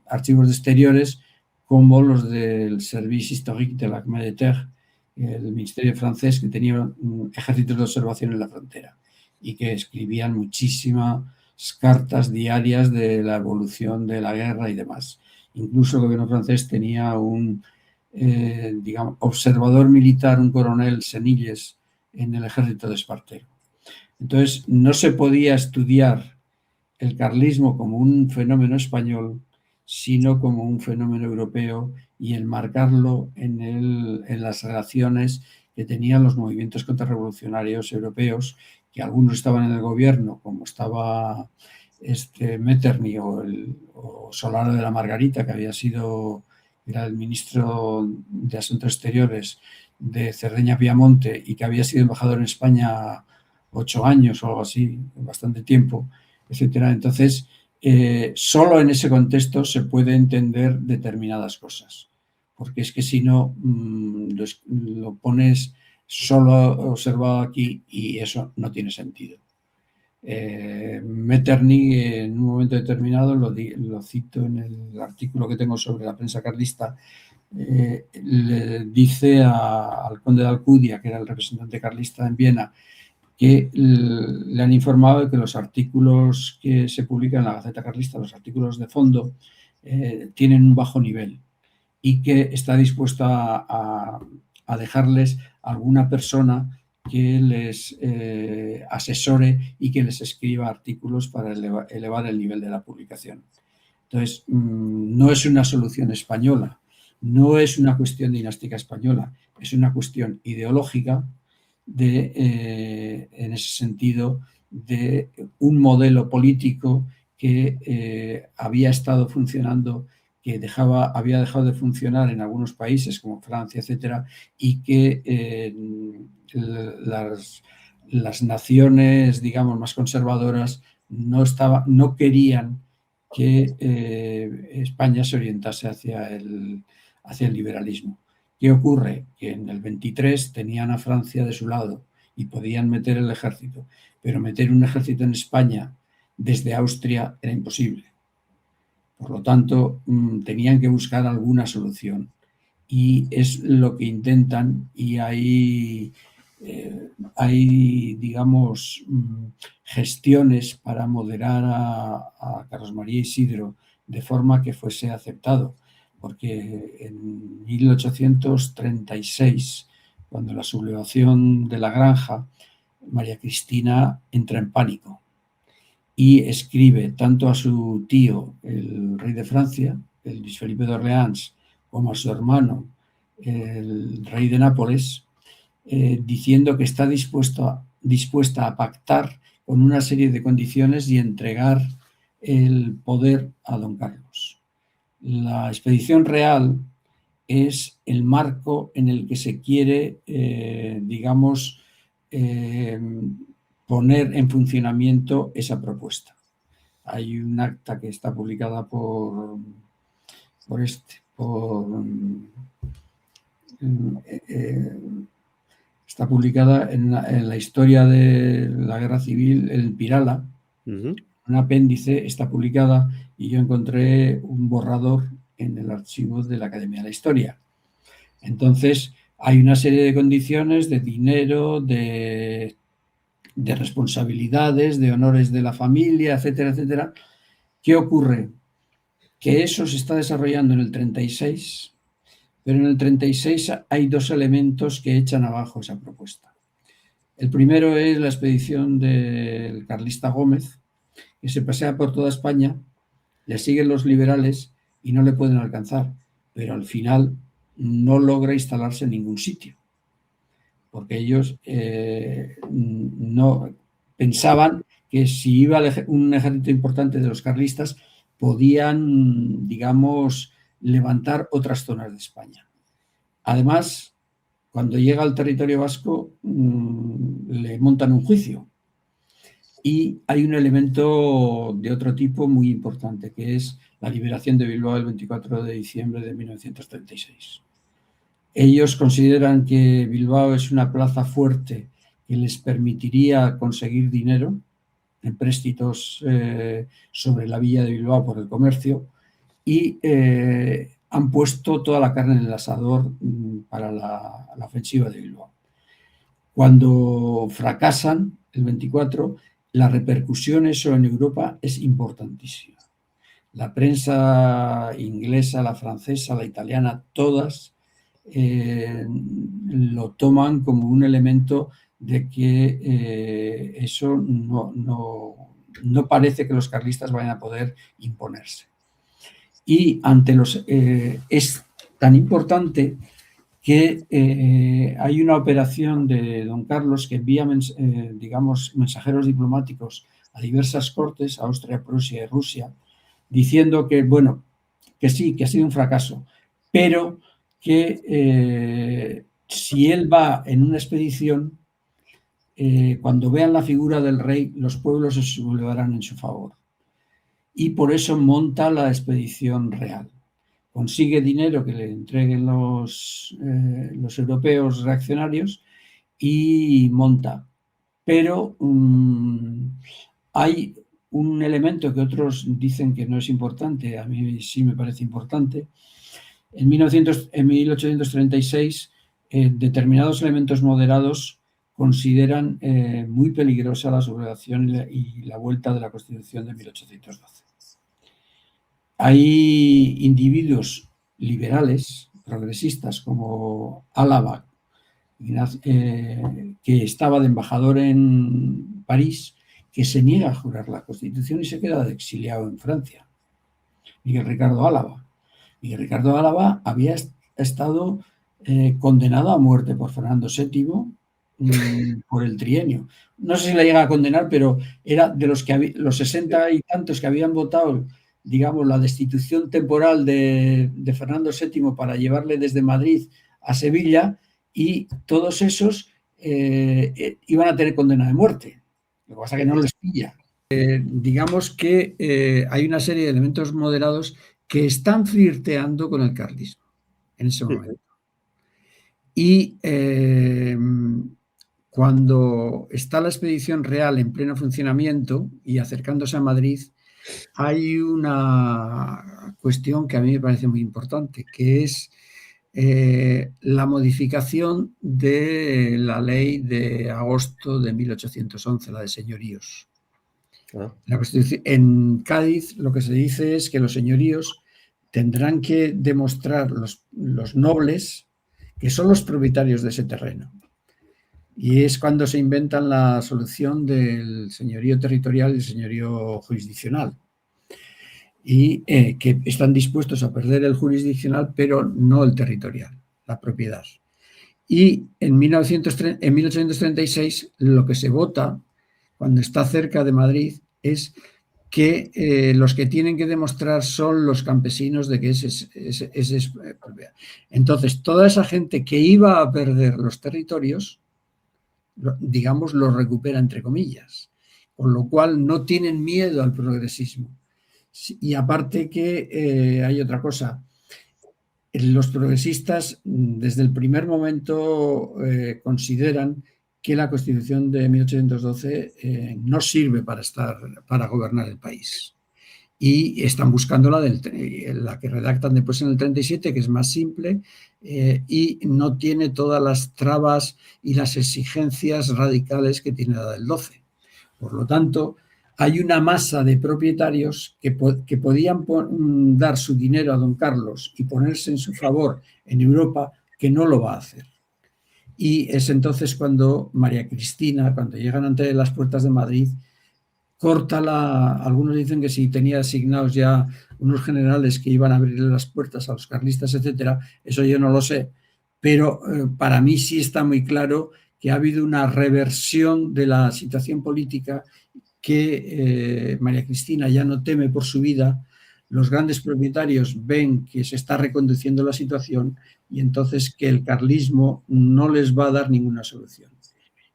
archivos de exteriores como los del Service Historique de l'Armée de Terre, el ministerio francés, que tenía ejércitos de observación en la frontera y que escribían muchísimas cartas diarias de la evolución de la guerra y demás. Incluso el gobierno francés tenía un observador militar, un coronel Senilles, en el ejército de Espartero. Entonces, no se podía estudiar el carlismo como un fenómeno español, sino como un fenómeno europeo y enmarcarlo en las relaciones que tenían los movimientos contrarrevolucionarios europeos, que algunos estaban en el gobierno, como estaba Metternich o Solano de la Margarita, que era el ministro de Asuntos Exteriores de Cerdeña-Piamonte y que había sido embajador en España 8 años o algo así, bastante tiempo, etcétera. Entonces, solo en ese contexto se puede entender determinadas cosas, porque es que si no, lo pones solo observado aquí y eso no tiene sentido. Metternich, en un momento determinado, lo cito en el artículo que tengo sobre la prensa carlista, le dice al conde de Alcudia, que era el representante carlista en Viena, que le han informado de que los artículos que se publican en la Gaceta Carlista, los artículos de fondo, tienen un bajo nivel y que está dispuesto a dejarles a alguna persona que les asesore y que les escriba artículos para elevar el nivel de la publicación. Entonces, no es una solución española, no es una cuestión dinástica española, es una cuestión ideológica en ese sentido, de un modelo político que había estado funcionando, que había dejado de funcionar en algunos países como Francia, etcétera, y que las naciones, digamos, más conservadoras no querían que España se orientase hacia el liberalismo. ¿Qué ocurre? Que en el 23 tenían a Francia de su lado y podían meter el ejército, pero meter un ejército en España desde Austria era imposible. Por lo tanto, tenían que buscar alguna solución. Y es lo que intentan, y hay digamos, gestiones para moderar a Carlos María Isidro de forma que fuese aceptado, porque en 1836, cuando la sublevación de la Granja, María Cristina entra en pánico y escribe tanto a su tío, el rey de Francia, el Luis Felipe de Orleans, como a su hermano, el rey de Nápoles, diciendo que está dispuesta a pactar con una serie de condiciones y entregar el poder a don Carlos. La expedición real es el marco en el que se quiere, digamos, poner en funcionamiento esa propuesta. Hay un acta que está publicada está publicada en la historia de la Guerra Civil, el Pirala. Un apéndice está publicada y yo encontré un borrador en el archivo de la Academia de la Historia. Entonces, hay una serie de condiciones de dinero, de responsabilidades, de honores de la familia, etcétera, etcétera. ¿Qué ocurre? Que eso se está desarrollando en el 36, pero en el 36 hay dos elementos que echan abajo esa propuesta. El primero es la expedición del carlista Gómez, que se pasea por toda España, le siguen los liberales y no le pueden alcanzar, pero al final no logra instalarse en ningún sitio, porque ellos no pensaban que si iba un ejército importante de los carlistas podían, digamos, levantar otras zonas de España. Además, cuando llega al territorio vasco, le montan un juicio. Y hay un elemento de otro tipo muy importante, que es la liberación de Bilbao el 24 de diciembre de 1936. Ellos consideran que Bilbao es una plaza fuerte que les permitiría conseguir dinero, empréstitos sobre la villa de Bilbao por el comercio, y han puesto toda la carne en el asador para la ofensiva de Bilbao. Cuando fracasan, el 24, la repercusión eso en Europa es importantísima. La prensa inglesa, la francesa, la italiana, todas lo toman como un elemento de que eso no parece que los carlistas vayan a poder imponerse. Y ante es tan importante que hay una operación de don Carlos que envía, digamos, mensajeros diplomáticos a diversas cortes, a Austria, Prusia y Rusia, diciendo que, bueno, que sí, que ha sido un fracaso, pero que si él va en una expedición, cuando vean la figura del rey, los pueblos se sublevarán en su favor. Y por eso monta la expedición real. Consigue dinero que le entreguen los europeos reaccionarios y monta. Pero hay un elemento que otros dicen que no es importante, a mí sí me parece importante. En 1836, determinados elementos moderados consideran muy peligrosa la sublevación y la vuelta de la Constitución de 1812. Hay individuos liberales, progresistas, como Álava, que estaba de embajador en París, que se niega a jurar la Constitución y se queda de exiliado en Francia. Miguel Ricardo Álava. Miguel Ricardo Álava había estado condenado a muerte por Fernando VII por el trienio. No sé si le llega a condenar, pero era de los 60 y tantos que habían votado, digamos, la destitución temporal de Fernando VII para llevarle desde Madrid a Sevilla, y todos esos iban a tener condena de muerte. Lo que pasa es que no les pilla. digamos que hay una serie de elementos moderados que están flirteando con el carlismo en ese momento. Y cuando está la expedición real en pleno funcionamiento y acercándose a Madrid, hay una cuestión que a mí me parece muy importante, que es la modificación de la ley de agosto de 1811, la de señoríos. En Cádiz lo que se dice es que los señoríos tendrán que demostrar los nobles que son los propietarios de ese terreno. Y es cuando se inventan la solución del señorío territorial y el señorío jurisdiccional. Y que están dispuestos a perder el jurisdiccional, pero no el territorial, la propiedad. Y en 1836 lo que se vota, cuando está cerca de Madrid, es que los que tienen que demostrar son los campesinos de que ese es propiedad. Entonces, toda esa gente que iba a perder los territorios, digamos, los recupera entre comillas, con lo cual no tienen miedo al progresismo. Y aparte que hay otra cosa, los progresistas desde el primer momento consideran que la Constitución de 1812 no sirve para gobernar el país. Y están buscando la que redactan después en el 37, que es más simple y no tiene todas las trabas y las exigencias radicales que tiene la del 12. Por lo tanto, hay una masa de propietarios que podían dar su dinero a don Carlos y ponerse en su favor en Europa, que no lo va a hacer. Y es entonces cuando María Cristina, cuando llegan ante las puertas de Madrid, corta algunos dicen que si tenía asignados ya unos generales que iban a abrirle las puertas a los carlistas, etcétera, eso yo no lo sé, pero para mí sí está muy claro que ha habido una reversión de la situación política, que María Cristina ya no teme por su vida, los grandes propietarios ven que se está reconduciendo la situación y entonces que el carlismo no les va a dar ninguna solución.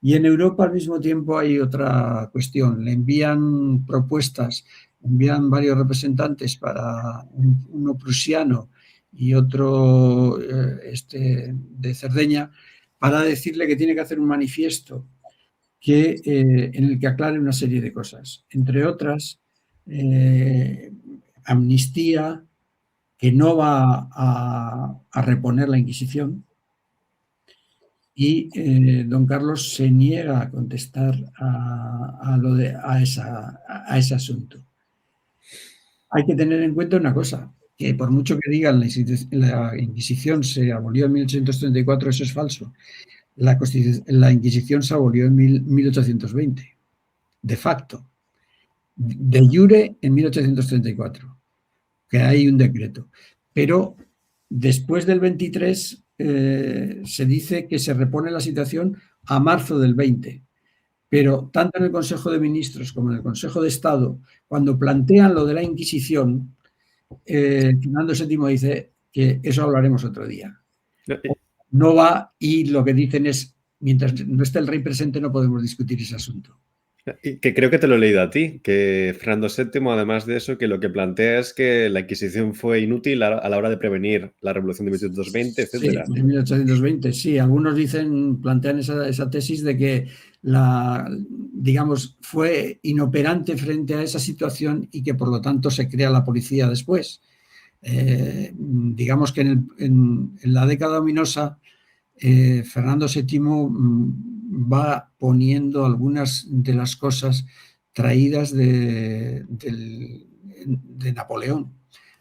Y en Europa al mismo tiempo hay otra cuestión, le envían propuestas, envían varios representantes, para uno prusiano y otro de Cerdeña, para decirle que tiene que hacer un manifiesto en el que aclare una serie de cosas, entre otras amnistía, que no va a reponer la Inquisición, y don Carlos se niega a contestar a ese asunto. Hay que tener en cuenta una cosa, que por mucho que digan la Inquisición se abolió en 1834, eso es falso. La Inquisición se abolió en 1820, de facto. De jure en 1834, que hay un decreto. Pero después del 23 se dice que se repone la situación a marzo del 20. Pero tanto en el Consejo de Ministros como en el Consejo de Estado, cuando plantean lo de la Inquisición, Fernando VII dice que eso hablaremos otro día. No va, y lo que dicen es, mientras no esté el rey presente no podemos discutir ese asunto. Que creo que te lo he leído a ti, que Fernando VII, además de eso, que lo que plantea es que la Inquisición fue inútil a la hora de prevenir la Revolución de 1820, etc. Sí, de 1820, sí. Algunos plantean esa tesis de que digamos, fue inoperante frente a esa situación y que por lo tanto se crea la policía después. Digamos que en la década ominosa, Fernando VII va poniendo algunas de las cosas traídas de Napoleón.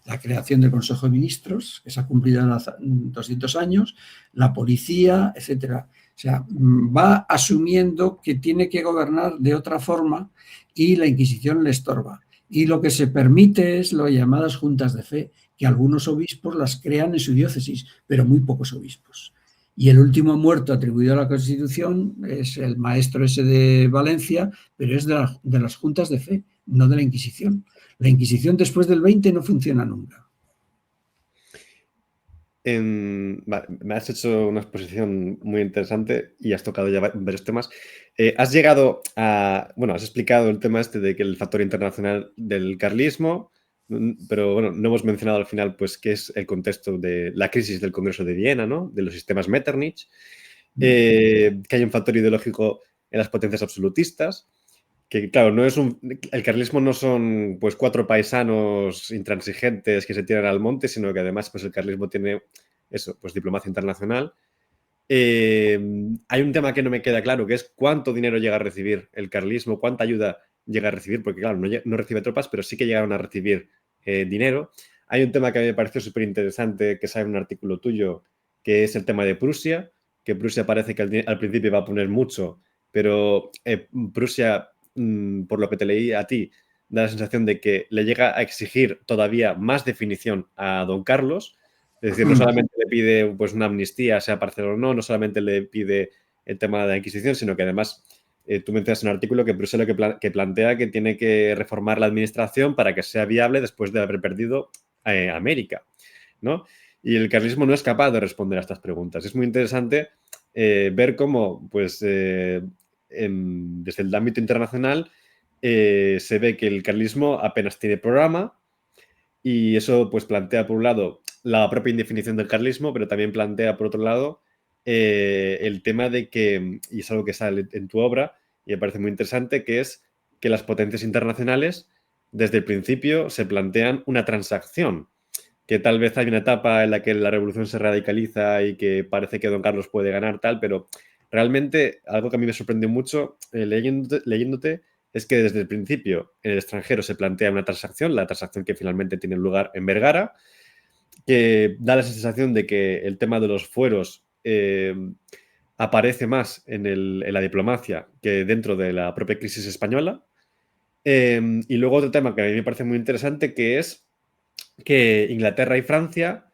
La creación del Consejo de Ministros, que se ha cumplido hace 200 años, la policía, etcétera. O sea, va asumiendo que tiene que gobernar de otra forma y la Inquisición le estorba. Y lo que se permite es lo llamadas juntas de fe, que algunos obispos las crean en su diócesis, pero muy pocos obispos. Y el último muerto atribuido a la Constitución es el maestro ese de Valencia, pero es de las juntas de fe, no de la Inquisición. La Inquisición después del 20 no funciona nunca. Vale, me has hecho una exposición muy interesante y has tocado ya varios temas. Has llegado a, bueno, has explicado el tema este de que el factor internacional del carlismo, pero bueno, no hemos mencionado al final pues qué es el contexto de la crisis del Congreso de Viena, ¿no? De los sistemas Metternich, que hay un factor ideológico en las potencias absolutistas, que claro, no es el carlismo no son pues cuatro paisanos intransigentes que se tiran al monte, sino que además pues el carlismo tiene eso, pues diplomacia internacional. Hay un tema que no me queda claro, que es cuánto dinero llega a recibir el carlismo, cuánta ayuda llega a recibir, porque claro, no recibe tropas, pero sí que llegaron a recibir dinero. Hay un tema que a mí me pareció súper interesante, que sale en un artículo tuyo, que es el tema de Prusia, que Prusia parece que al principio va a poner mucho, pero Prusia, por lo que te leí a ti, da la sensación de que le llega a exigir todavía más definición a don Carlos. Es decir, no solamente le pide pues, una amnistía, sea parcial o no, no solamente le pide el tema de la Inquisición, sino que además tú mencionas en un artículo que Prusia lo que plantea que tiene que reformar la administración para que sea viable después de haber perdido América, ¿no? Y el carlismo no es capaz de responder a estas preguntas. Es muy interesante ver cómo, pues, desde el ámbito internacional se ve que el carlismo apenas tiene programa y eso, pues, plantea, por un lado, la propia indefinición del carlismo, pero también plantea, por otro lado, el tema de que, y es algo que sale en tu obra, y me parece muy interesante, que es que las potencias internacionales, desde el principio, se plantean una transacción, que tal vez hay una etapa en la que la revolución se radicaliza y que parece que don Carlos puede ganar tal, pero realmente algo que a mí me sorprendió mucho leyéndote es que desde el principio en el extranjero se plantea una transacción, la transacción que finalmente tiene lugar en Vergara, que da la sensación de que el tema de los fueros aparece más en la diplomacia que dentro de la propia crisis española. Y luego otro tema que a mí me parece muy interesante, que es que Inglaterra y Francia,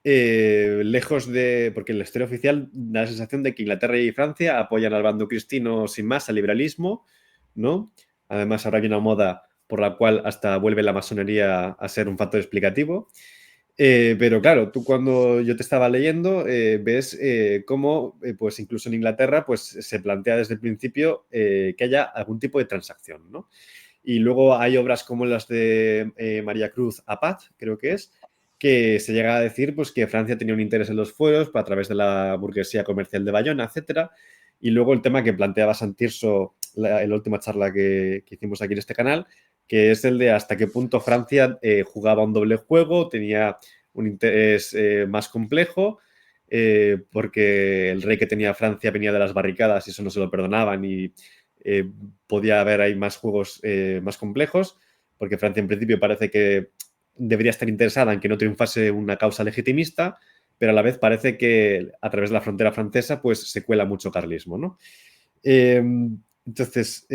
lejos de... Porque en la historia oficial da la sensación de que Inglaterra y Francia apoyan al bando cristino sin más, al liberalismo, ¿no? Además, ahora hay una moda por la cual hasta vuelve la masonería a ser un factor explicativo. Pero claro, tú cuando yo te estaba leyendo ves cómo, pues incluso en Inglaterra, pues se plantea desde el principio que haya algún tipo de transacción, ¿no? Y luego hay obras como las de María Cruz Apat, creo que se llega a decir pues, que Francia tenía un interés en los fueros a través de la burguesía comercial de Bayona, etcétera. Y luego el tema que planteaba Santirso en la última charla que hicimos aquí en este canal, que es el de hasta qué punto Francia jugaba un doble juego, tenía un interés más complejo, porque el rey que tenía Francia venía de las barricadas y eso no se lo perdonaban y podía haber ahí más juegos más complejos, porque Francia en principio parece que debería estar interesada en que no triunfase una causa legitimista, pero a la vez parece que a través de la frontera francesa pues se cuela mucho carlismo, ¿no? Entonces,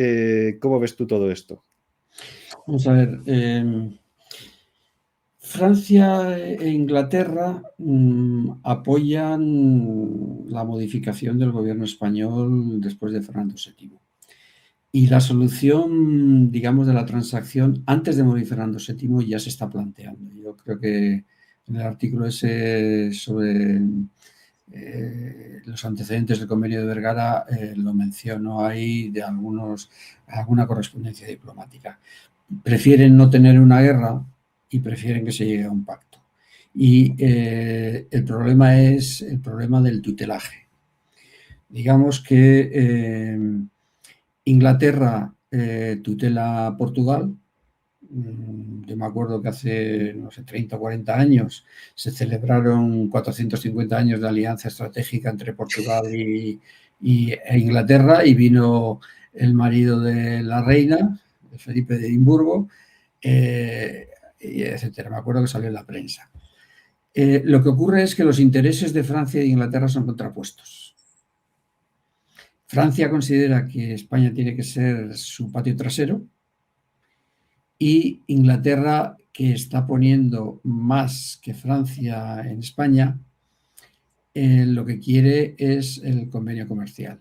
¿cómo ves tú todo esto? Vamos a ver. Francia e Inglaterra apoyan la modificación del gobierno español después de Fernando VII. Y la solución, digamos, de la transacción antes de morir Fernando VII ya se está planteando. Yo creo que en el artículo ese sobre los antecedentes del convenio de Vergara lo menciono ahí de alguna correspondencia diplomática. Prefieren no tener una guerra y prefieren que se llegue a un pacto. Y el problema es el problema del tutelaje. Digamos que Inglaterra tutela Portugal. Yo me acuerdo que hace, no sé, 30 o 40 años se celebraron 450 años de alianza estratégica entre Portugal e Inglaterra y vino el marido de la reina, Felipe de Edimburgo, etcétera. Me acuerdo que salió en la prensa. Lo que ocurre es que los intereses de Francia e Inglaterra son contrapuestos. Francia considera que España tiene que ser su patio trasero y Inglaterra, que está poniendo más que Francia en España, lo que quiere es el convenio comercial.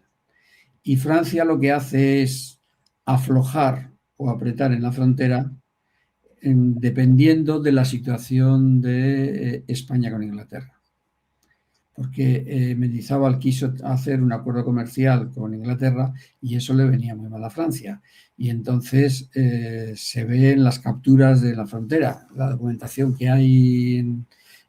Y Francia lo que hace es aflojar o apretar en la frontera dependiendo de la situación de España con Inglaterra. porque Mendizábal quiso hacer un acuerdo comercial con Inglaterra y eso le venía muy mal a Francia. Y entonces se ve en las capturas de la frontera, la documentación que hay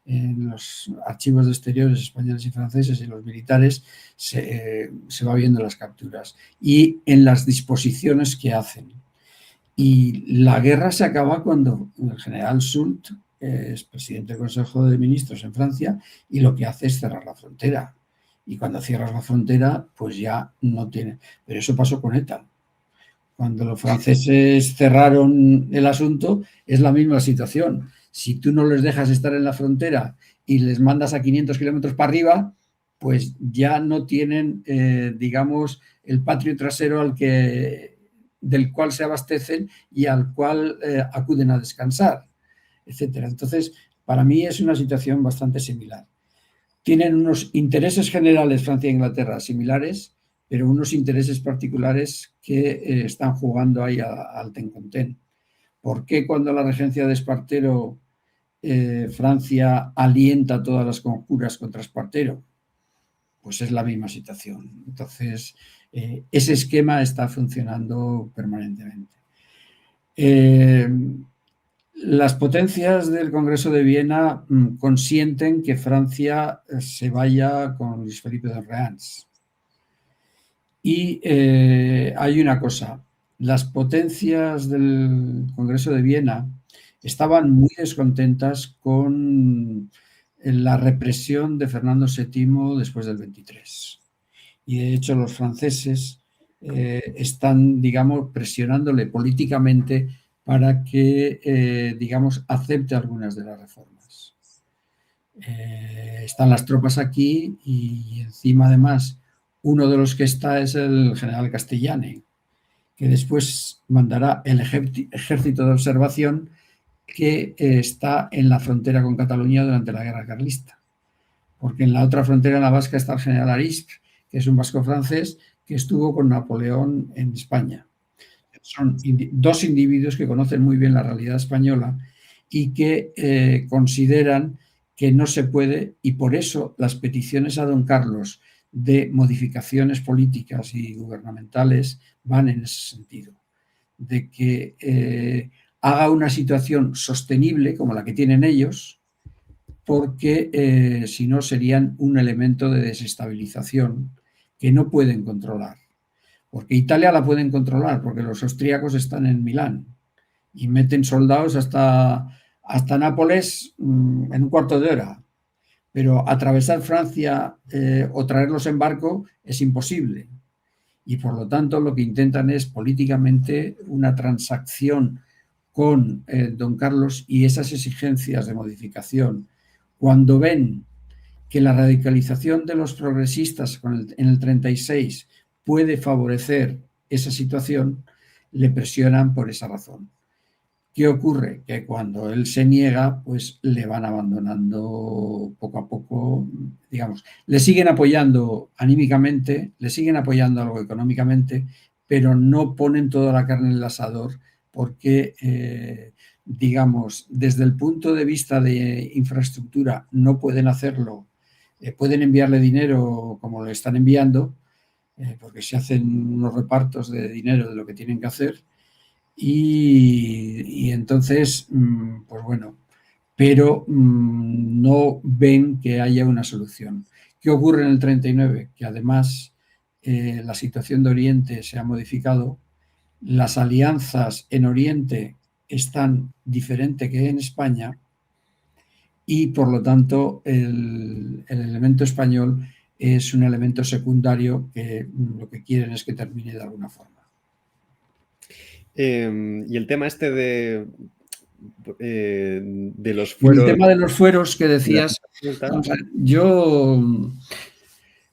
en los archivos de exteriores españoles y franceses y los militares, se va viendo las capturas y en las disposiciones que hacen. Y la guerra se acaba cuando el general Soult es presidente del Consejo de Ministros en Francia y lo que hace es cerrar la frontera. Y cuando cierras la frontera, pues ya no tiene. Pero eso pasó con ETA. Cuando los franceses cerraron el asunto, es la misma situación. Si tú no les dejas estar en la frontera y les mandas a 500 kilómetros para arriba, pues ya no tienen, digamos, el patio trasero del cual se abastecen y al cual acuden a descansar, etcétera. Entonces, para mí es una situación bastante similar. Tienen unos intereses generales Francia e Inglaterra similares, pero unos intereses particulares que están jugando ahí al ten-con-ten. ¿Por qué cuando la regencia de Espartero Francia alienta todas las conjuras contra Espartero? Pues es la misma situación. Entonces, ese esquema está funcionando permanentemente. Las potencias del Congreso de Viena consienten que Francia se vaya con Luis Felipe de Orleans. Y hay una cosa, las potencias del Congreso de Viena estaban muy descontentas con la represión de Fernando VII después del 23. Y de hecho los franceses están, digamos, presionándole políticamente para que, digamos, acepte algunas de las reformas. Están las tropas aquí y encima, además, uno de los que está es el general Castellani, que después mandará el ejército de observación que está en la frontera con Cataluña durante la guerra carlista. Porque en la otra frontera, en la vasca, está el general Arist, que es un vasco francés que estuvo con Napoleón en España. Son dos individuos que conocen muy bien la realidad española y que consideran que no se puede, y por eso las peticiones a don Carlos de modificaciones políticas y gubernamentales van en ese sentido, de que haga una situación sostenible como la que tienen ellos, porque si no serían un elemento de desestabilización que no pueden controlar. Porque Italia la pueden controlar, porque los austríacos están en Milán y meten soldados hasta Nápoles en un cuarto de hora. Pero atravesar Francia o traerlos en barco es imposible. Y por lo tanto lo que intentan es políticamente una transacción con don Carlos y esas exigencias de modificación. Cuando ven que la radicalización de los progresistas en el 36 puede favorecer esa situación, le presionan por esa razón. ¿Qué ocurre? Que cuando él se niega, pues le van abandonando poco a poco, digamos, le siguen apoyando anímicamente, le siguen apoyando algo económicamente, pero no ponen toda la carne en el asador porque, digamos, desde el punto de vista de infraestructura no pueden hacerlo, pueden enviarle dinero como le están enviando, porque se hacen unos repartos de dinero de lo que tienen que hacer y entonces, pues bueno, pero no ven que haya una solución. ¿Qué ocurre en el 39? Que además la situación de Oriente se ha modificado, las alianzas en Oriente están diferentes que en España y por lo tanto el elemento español es un elemento secundario que lo que quieren es que termine de alguna forma. Y el tema este de los fueros... El tema de los fueros que decías, yo...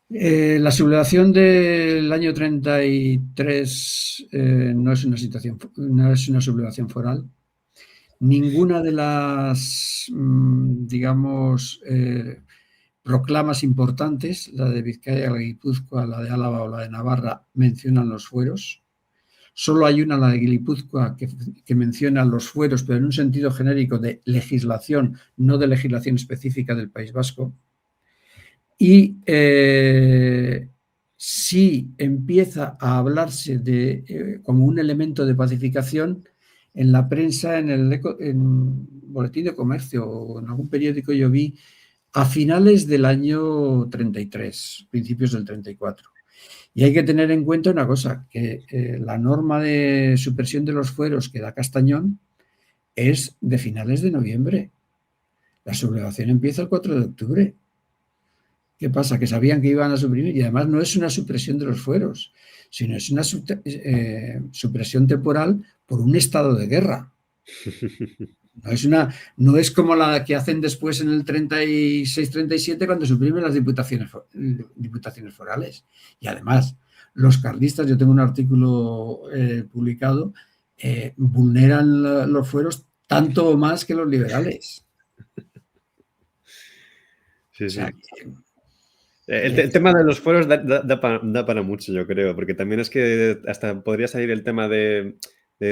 la sublevación del año 33 no es una sublevación foral. Ninguna de las, digamos, proclamas importantes, la de Vizcaya, la de Guipúzcoa, la de Álava o la de Navarra, mencionan los fueros. Solo hay una, la de Guipúzcoa, que menciona los fueros, pero en un sentido genérico de legislación, no de legislación específica del País Vasco. Y si empieza a hablarse de como un elemento de pacificación en la prensa, en Boletín de Comercio o en algún periódico yo vi a finales del año 33, principios del 34. Y hay que tener en cuenta una cosa, que la norma de supresión de los fueros que da Castañón es de finales de noviembre. La sublevación empieza el 4 de octubre. ¿Qué pasa? Que sabían que iban a suprimir y además no es una supresión de los fueros, sino es una supresión temporal por un estado de guerra. No es como la que hacen después en el 36-37 cuando suprimen las diputaciones forales. Y además, los carlistas, yo tengo un artículo publicado, vulneran los fueros tanto o más que los liberales. Sí, O sea, sí. El tema de los fueros da para mucho, yo creo, porque también es que hasta podría salir el tema de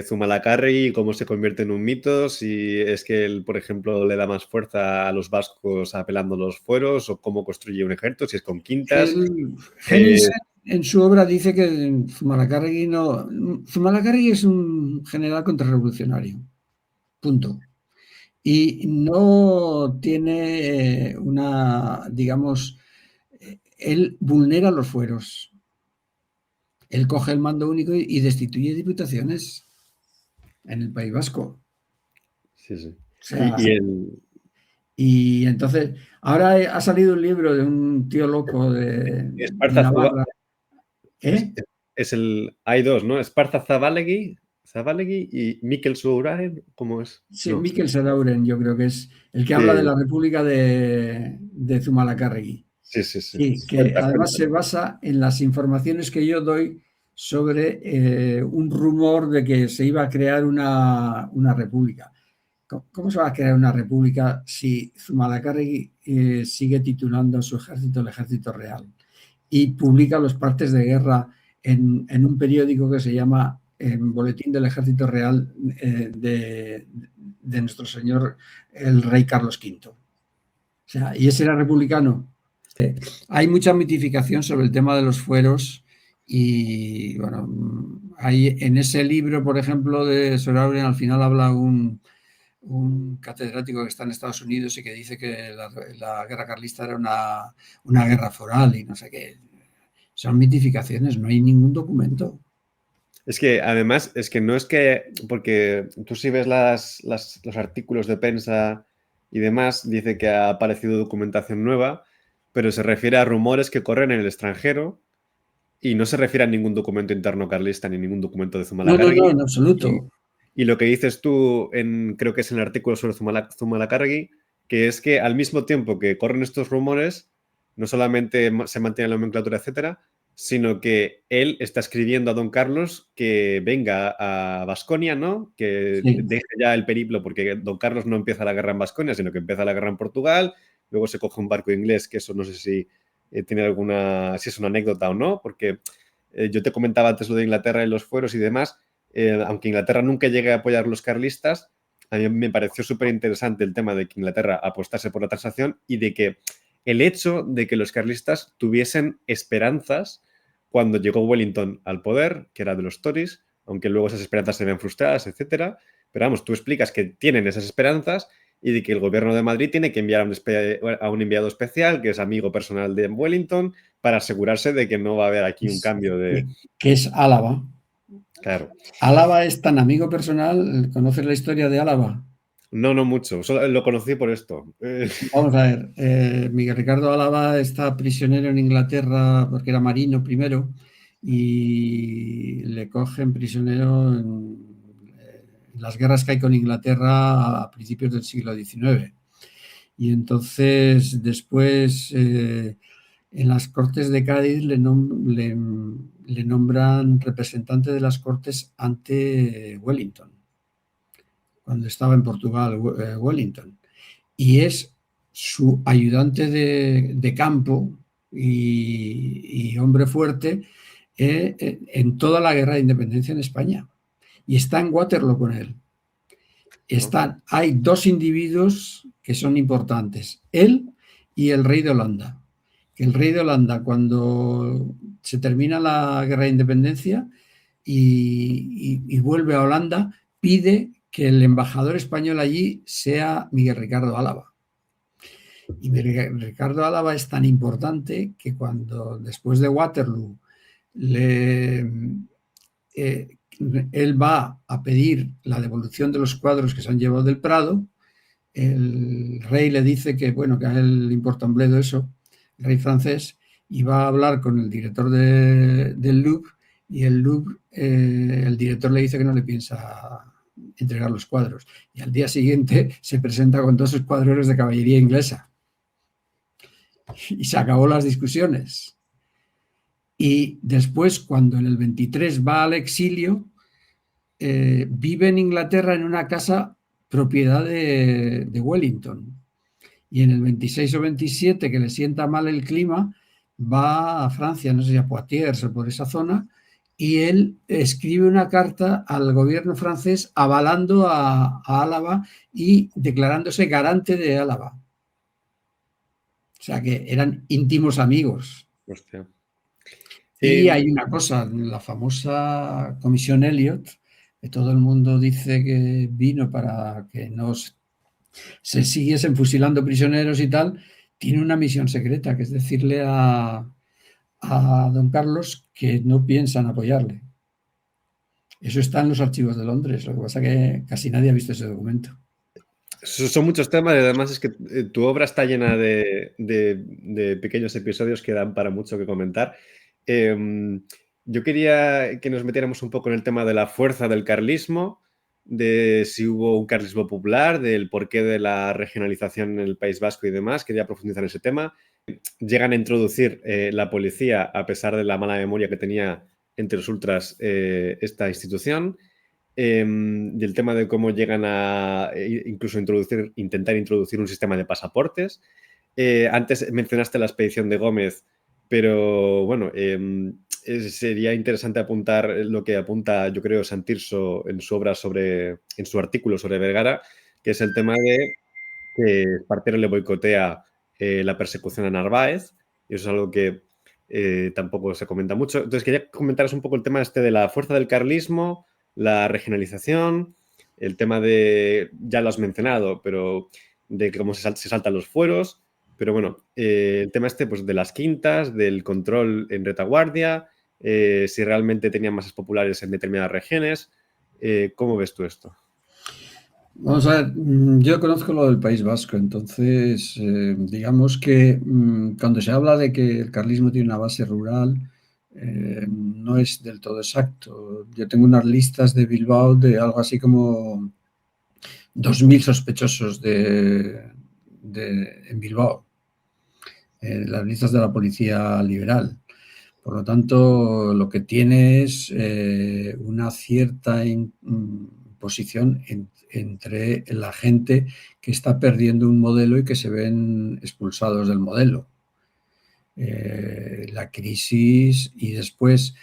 Zumalacárregui y cómo se convierte en un mito, si es que él, por ejemplo, le da más fuerza a los vascos apelando a los fueros, o cómo construye un ejército, si es con quintas. Henningsen en su obra dice que Zumalacárregui no... Zumalacárregui es un general contrarrevolucionario, punto. Y no tiene una, digamos, él vulnera los fueros. Él coge el mando único y destituye diputaciones en el País Vasco. Sí, sí. O sea, Y entonces, ahora ha salido un libro de un tío loco de Esparza Navarra. hay dos, ¿no? Esparza Zabalegui y Mikel Souraen, ¿cómo es? Sí, No. Mikel Serauren, yo creo que es el que habla de la República de Zumalacárregui. Sí. Sí, que además se basa en las informaciones que yo doy sobre un rumor de que se iba a crear una república. ¿Cómo se va a crear una república si Zumalacárregui sigue titulando a su ejército el Ejército Real y publica los partes de guerra en un periódico que se llama Boletín del Ejército Real de nuestro señor el rey Carlos V? O sea, ¿y ese era republicano? Hay mucha mitificación sobre el tema de los fueros y, bueno, hay en ese libro, por ejemplo, de Sorauden, al final habla un catedrático que está en Estados Unidos y que dice que la guerra carlista era una guerra foral y no sé qué. Son mitificaciones, no hay ningún documento. Es que además, es que no es que, porque tú si ves los artículos de prensa y demás, dice que ha aparecido documentación nueva, pero se refiere a rumores que corren en el extranjero y no se refiere a ningún documento interno carlista ni ningún documento de Zumalacárregui. No, en absoluto. Y lo que dices tú, creo que es en el artículo sobre Zumalacárregui, que es que al mismo tiempo que corren estos rumores, no solamente se mantiene la nomenclatura, etcétera, sino que él está escribiendo a don Carlos que venga a Baskonia, ¿no? Que deje ya el periplo, porque don Carlos no empieza la guerra en Baskonia, sino que empieza la guerra en Portugal, luego se coge un barco inglés, que eso no sé si tiene si es una anécdota o no, porque yo te comentaba antes lo de Inglaterra y los fueros y demás, aunque Inglaterra nunca llegue a apoyar a los carlistas, a mí me pareció súper interesante el tema de que Inglaterra apostase por la transacción y de que el hecho de que los carlistas tuviesen esperanzas cuando llegó Wellington al poder, que era de los Tories, aunque luego esas esperanzas se ven frustradas, etcétera. Pero vamos, tú explicas que tienen esas esperanzas y de que el gobierno de Madrid tiene que enviar a un enviado especial, que es amigo personal de Wellington, para asegurarse de que no va a haber aquí un cambio de... Que es Álava. Claro. Álava es tan amigo personal. ¿Conoces la historia de Álava? No mucho. Solo lo conocí por esto. Vamos a ver. Miguel Ricardo Álava está prisionero en Inglaterra porque era marino primero y le cogen prisionero en las guerras que hay con Inglaterra a principios del siglo XIX. Y entonces después en las Cortes de Cádiz le nombran representante de las Cortes ante Wellington, cuando estaba en Portugal Wellington. Y es su ayudante de campo y hombre fuerte en toda la guerra de independencia en España. Y está en Waterloo con él. Hay dos individuos que son importantes, él y el rey de Holanda, que el rey de Holanda, cuando se termina la guerra de independencia y vuelve a Holanda, pide que el embajador español allí sea Miguel Ricardo Álava. Y Miguel Ricardo Álava es tan importante que cuando después de Waterloo él va a pedir la devolución de los cuadros que se han llevado del Prado, el rey le dice que, bueno, que a él le importa un bledo eso, el rey francés, y va a hablar con el director del Louvre, y el Louvre, el director le dice que no le piensa entregar los cuadros. Y al día siguiente se presenta con todos sus cuadros de caballería inglesa. Y se acabó las discusiones. Y después, cuando en el 23 va al exilio, vive en Inglaterra en una casa propiedad de Wellington. Y en el 26 o 27, que le sienta mal el clima, va a Francia, no sé si a Poitiers o por esa zona, y él escribe una carta al gobierno francés avalando a Álava y declarándose garante de Álava. O sea que eran íntimos amigos. Hostia. Y hay una cosa, la famosa Comisión Elliot, que todo el mundo dice que vino para que no se siguiesen fusilando prisioneros y tal, tiene una misión secreta, que es decirle a don Carlos que no piensan apoyarle. Eso está en los archivos de Londres, lo que pasa es que casi nadie ha visto ese documento. Son muchos temas y además es que tu obra está llena de pequeños episodios que dan para mucho que comentar. Yo quería que nos metiéramos un poco en el tema de la fuerza del carlismo, de si hubo un carlismo popular, del porqué de la regionalización en el País Vasco y demás. Quería profundizar en ese tema. Llegan a introducir la policía, a pesar de la mala memoria que tenía entre los ultras esta institución. Y el tema de cómo llegan a incluso intentar introducir un sistema de pasaportes. Antes mencionaste la expedición de Gómez, pero bueno, sería interesante apuntar lo que apunta, yo creo, Santirso en su obra en su artículo sobre Vergara, que es el tema de que Espartero le boicotea la persecución a Narváez, y eso es algo que tampoco se comenta mucho. Entonces quería comentaros un poco el tema de la fuerza del carlismo, la regionalización, el tema de, ya lo has mencionado, pero de cómo se saltan los fueros, pero bueno, el tema pues de las quintas, del control en retaguardia, si realmente tenían masas populares en determinadas regiones. ¿Cómo ves tú esto? Vamos a ver, yo conozco lo del País Vasco, entonces digamos que cuando se habla de que el carlismo tiene una base rural, no es del todo exacto. Yo tengo unas listas de Bilbao de algo así como 2.000 sospechosos en Bilbao, las listas de la policía liberal. Por lo tanto, lo que tiene es una cierta posición entre la gente que está perdiendo un modelo y que se ven expulsados del modelo. La crisis y después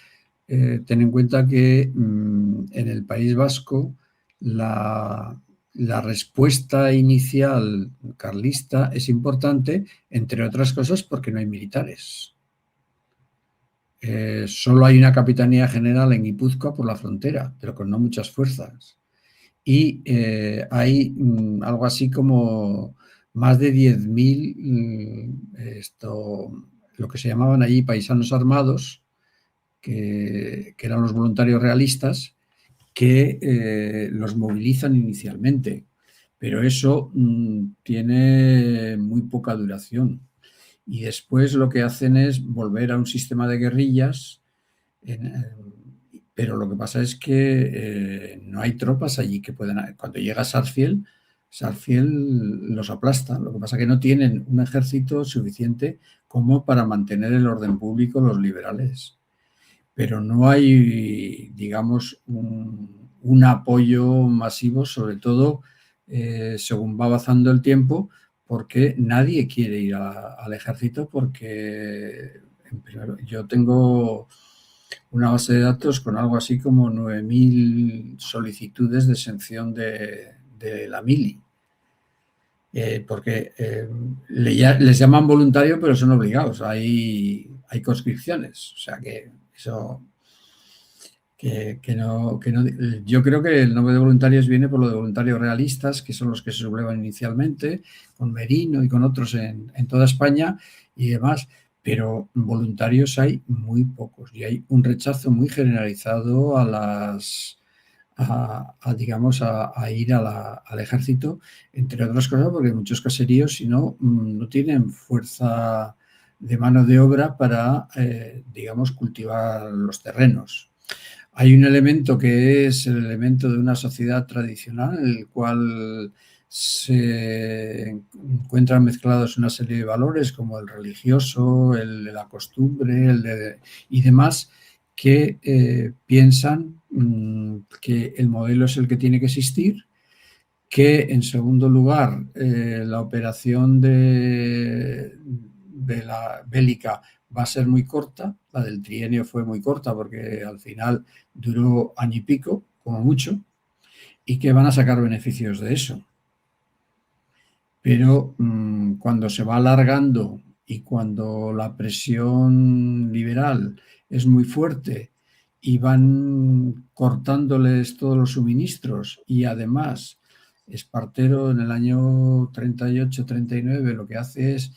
ten en cuenta que en el País Vasco la respuesta inicial carlista es importante, entre otras cosas, porque no hay militares. Solo hay una capitanía general en Guipúzcoa por la frontera, pero con no muchas fuerzas. Y hay algo así como más de 10.000, lo que se llamaban allí paisanos armados, que eran los voluntarios realistas, que los movilizan inicialmente. Pero eso tiene muy poca duración. Y después lo que hacen es volver a un sistema de guerrillas, pero lo que pasa es que no hay tropas allí que puedan. Cuando llega Sarsfield los aplasta. Lo que pasa es que no tienen un ejército suficiente como para mantener el orden público los liberales. Pero no hay, digamos, un apoyo masivo, sobre todo según va avanzando el tiempo, porque nadie quiere ir al ejército porque yo tengo una base de datos con algo así como 9.000 solicitudes de exención de la mili. porque les llaman voluntario, pero son obligados. Hay conscripciones. O sea que eso... yo creo que el nombre de voluntarios viene por lo de voluntarios realistas, que son los que se sublevan inicialmente, con Merino y con otros en toda España y demás, pero voluntarios hay muy pocos y hay un rechazo muy generalizado digamos, a ir al ejército, entre otras cosas, porque muchos caseríos, si no, no tienen fuerza de mano de obra para, digamos, cultivar los terrenos. Hay un elemento que es el elemento de una sociedad tradicional, en el cual se encuentran mezclados una serie de valores como el religioso, el de la costumbre, y demás, que piensan que el modelo es el que tiene que existir, que en segundo lugar la operación de la bélica va a ser muy corta, la del trienio fue muy corta porque al final duró año y pico, como mucho, y que van a sacar beneficios de eso. Pero cuando se va alargando y cuando la presión liberal es muy fuerte y van cortándoles todos los suministros y además Espartero en el año 38-39 lo que hace es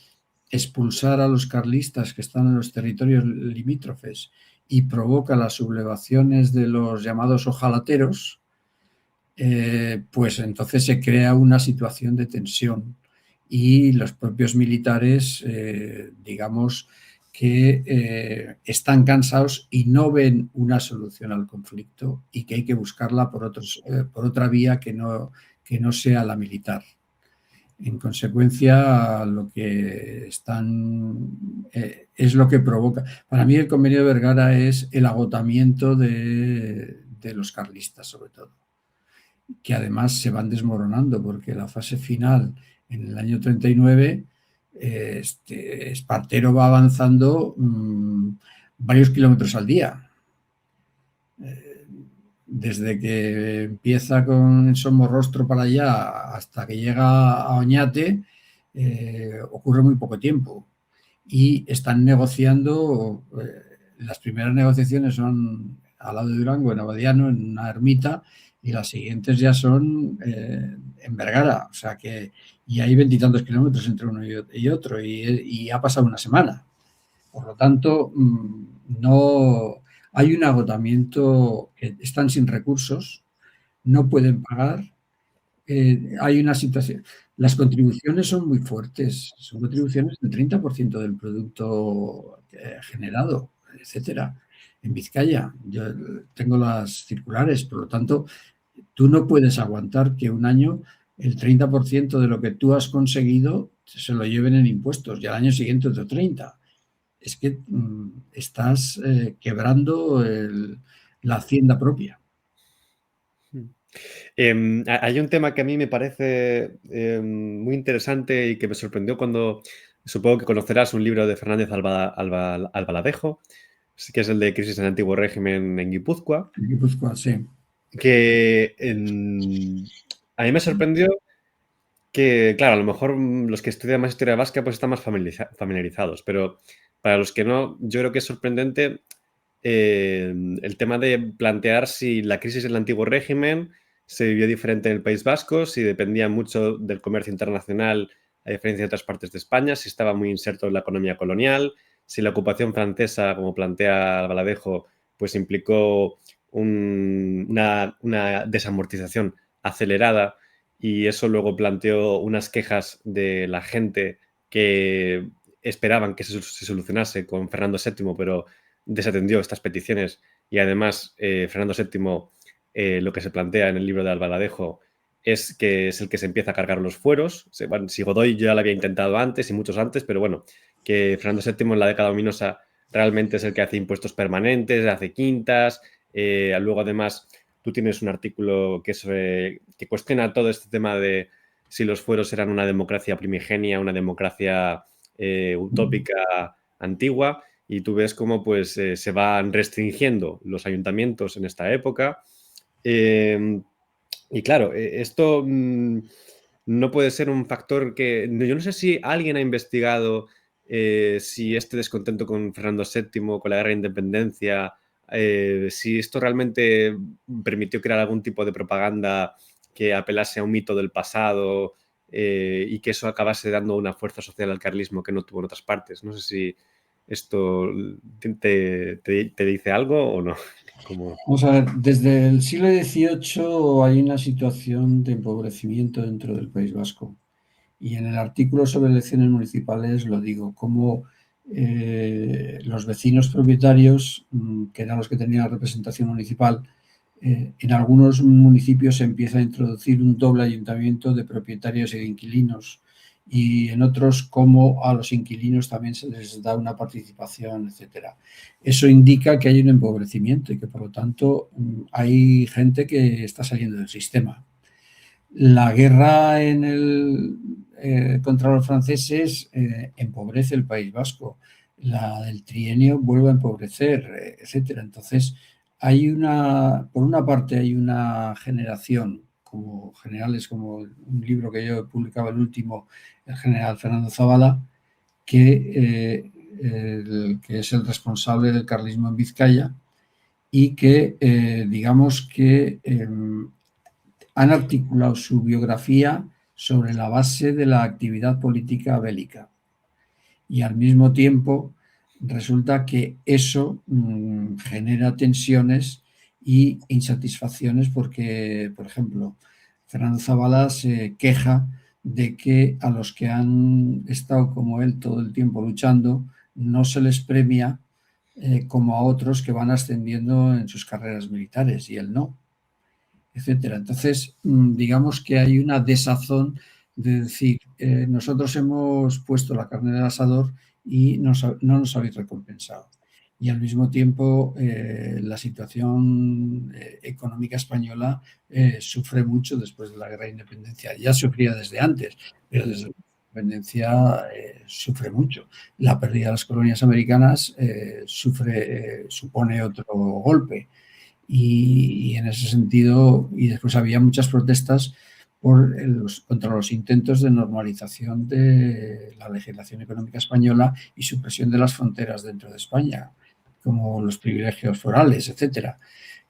expulsar a los carlistas que están en los territorios limítrofes y provoca las sublevaciones de los llamados ojalateros, pues entonces se crea una situación de tensión y los propios militares, digamos, que están cansados y no ven una solución al conflicto y que hay que buscarla por otra vía que no sea la militar. En consecuencia, lo que están es lo que provoca. Para mí, el convenio de Vergara es el agotamiento de los carlistas, sobre todo, que además se van desmoronando porque la fase final en el año 39, Espartero va avanzando varios kilómetros al día. Desde que empieza con Somorrostro para allá hasta que llega a Oñate, ocurre muy poco tiempo. Y están negociando, las primeras negociaciones son al lado de Durango, en Abadiano, en una ermita, y las siguientes ya son en Vergara. O sea que, y hay 20 y tantos kilómetros entre uno y otro, y ha pasado una semana. Por lo tanto, no hay un agotamiento, están sin recursos, no pueden pagar, hay una situación. Las contribuciones son muy fuertes, son contribuciones del 30% del producto generado, etcétera. En Vizcaya, yo tengo las circulares, por lo tanto, tú no puedes aguantar que un año el 30% de lo que tú has conseguido se lo lleven en impuestos y al año siguiente otro 30%. Es que estás quebrando la hacienda propia. Hay un tema que a mí me parece muy interesante y que me sorprendió cuando, supongo que conocerás un libro de Fernández Albaladejo, que es el de Crisis en el Antiguo Régimen en Guipúzcoa, En Guipúzcoa, sí. que a mí me sorprendió que, claro, a lo mejor los que estudian más historia vasca pues están más familiarizados, pero para los que no, yo creo que es sorprendente el tema de plantear si la crisis en el antiguo régimen se vivió diferente en el País Vasco, si dependía mucho del comercio internacional a diferencia de otras partes de España, si estaba muy inserto en la economía colonial, si la ocupación francesa, como plantea Albaladejo, pues implicó una desamortización acelerada y eso luego planteó unas quejas de la gente que esperaban que se solucionase con Fernando VII, pero desatendió estas peticiones y además Fernando VII lo que se plantea en el libro de Albaladejo es que es el que se empieza a cargar los fueros. Bueno, si Godoy ya lo había intentado antes y muchos antes, pero bueno, que Fernando VII en la década ominosa realmente es el que hace impuestos permanentes, hace quintas, luego además tú tienes un artículo que cuestiona todo este tema de si los fueros eran una democracia primigenia, una democracia utópica antigua, y tú ves cómo pues, se van restringiendo los ayuntamientos en esta época. Y claro, esto no puede ser un factor que... Yo no sé si alguien ha investigado si este descontento con Fernando VII, con la guerra de independencia, si esto realmente permitió crear algún tipo de propaganda que apelase a un mito del pasado y que eso acabase dando una fuerza social al carlismo que no tuvo en otras partes. No sé si esto te dice algo o no. Como... Vamos a ver, desde el siglo XVIII hay una situación de empobrecimiento dentro del País Vasco. Y en el artículo sobre elecciones municipales lo digo, como los vecinos propietarios, que eran los que tenían representación municipal, en algunos municipios se empieza a introducir un doble ayuntamiento de propietarios y de inquilinos, y en otros como a los inquilinos también se les da una participación, etcétera. Eso indica que hay un empobrecimiento y que por lo tanto hay gente que está saliendo del sistema. La guerra contra los franceses empobrece el País Vasco. La del trienio vuelve a empobrecer, etcétera. Entonces, por una parte, hay una generación, como generales, como un libro que yo publicaba, el último, el general Fernando Zavala, que es el responsable del carlismo en Vizcaya y que, digamos que han articulado su biografía sobre la base de la actividad política bélica. Y al mismo tiempo resulta que eso genera tensiones y insatisfacciones porque, por ejemplo, Fernando Zavala se queja de que a los que han estado como él todo el tiempo luchando no se les premia como a otros que van ascendiendo en sus carreras militares y él no, etcétera. Entonces, digamos que hay una desazón de decir, nosotros hemos puesto la carne del asador y no nos habéis recompensado. Y al mismo tiempo, la situación económica española sufre mucho después de la guerra de independencia. Ya sufría desde antes, pero desde la independencia sufre mucho. La pérdida de las colonias americanas supone otro golpe. Y en ese sentido, y después había muchas protestas contra los intentos de normalización de la legislación económica española y supresión de las fronteras dentro de España, como los privilegios forales, etcétera.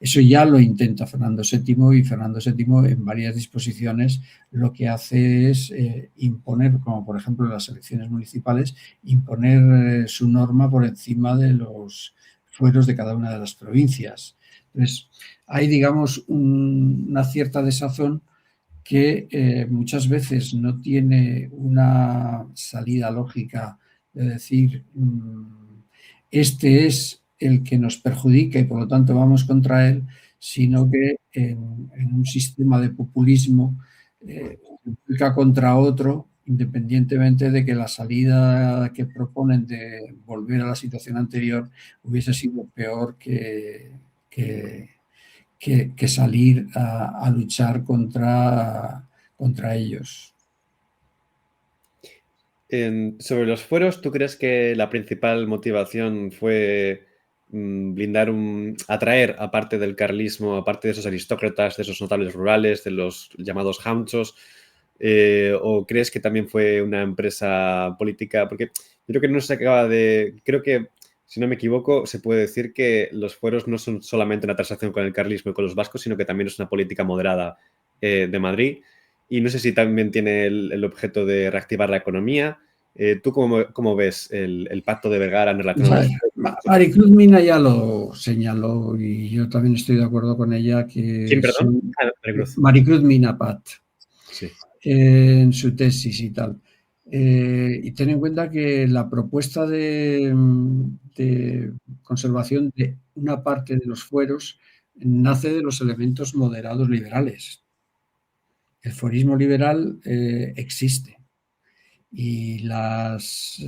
Eso ya lo intenta Fernando VII y Fernando VII en varias disposiciones lo que hace es imponer, como por ejemplo en las elecciones municipales, imponer su norma por encima de los fueros de cada una de las provincias. Entonces, hay, digamos, una cierta desazón que muchas veces no tiene una salida lógica de decir, este es el que nos perjudica y por lo tanto vamos contra él, sino que en un sistema de populismo se implica contra otro, independientemente de que la salida que proponen de volver a la situación anterior hubiese sido peor que salir a luchar contra ellos. Sobre los fueros, ¿tú crees que la principal motivación fue atraer, aparte del carlismo, aparte de esos aristócratas, de esos notables rurales, de los llamados gauchos, o crees que también fue una empresa política? Porque yo creo que no se acaba de... Creo que, si no me equivoco, se puede decir que los fueros no son solamente una transacción con el carlismo y con los vascos, sino que también es una política moderada de Madrid. Y no sé si también tiene el objeto de reactivar la economía. ¿Tú cómo ves el pacto de Vergara en relación a los... Maricruz Mina ya lo señaló y yo también estoy de acuerdo con ella que ¿Quién, perdón? Maricruz Mina Pat, sí. En su tesis y tal. Y ten en cuenta que la propuesta de conservación de una parte de los fueros nace de los elementos moderados liberales. El forismo liberal existe y los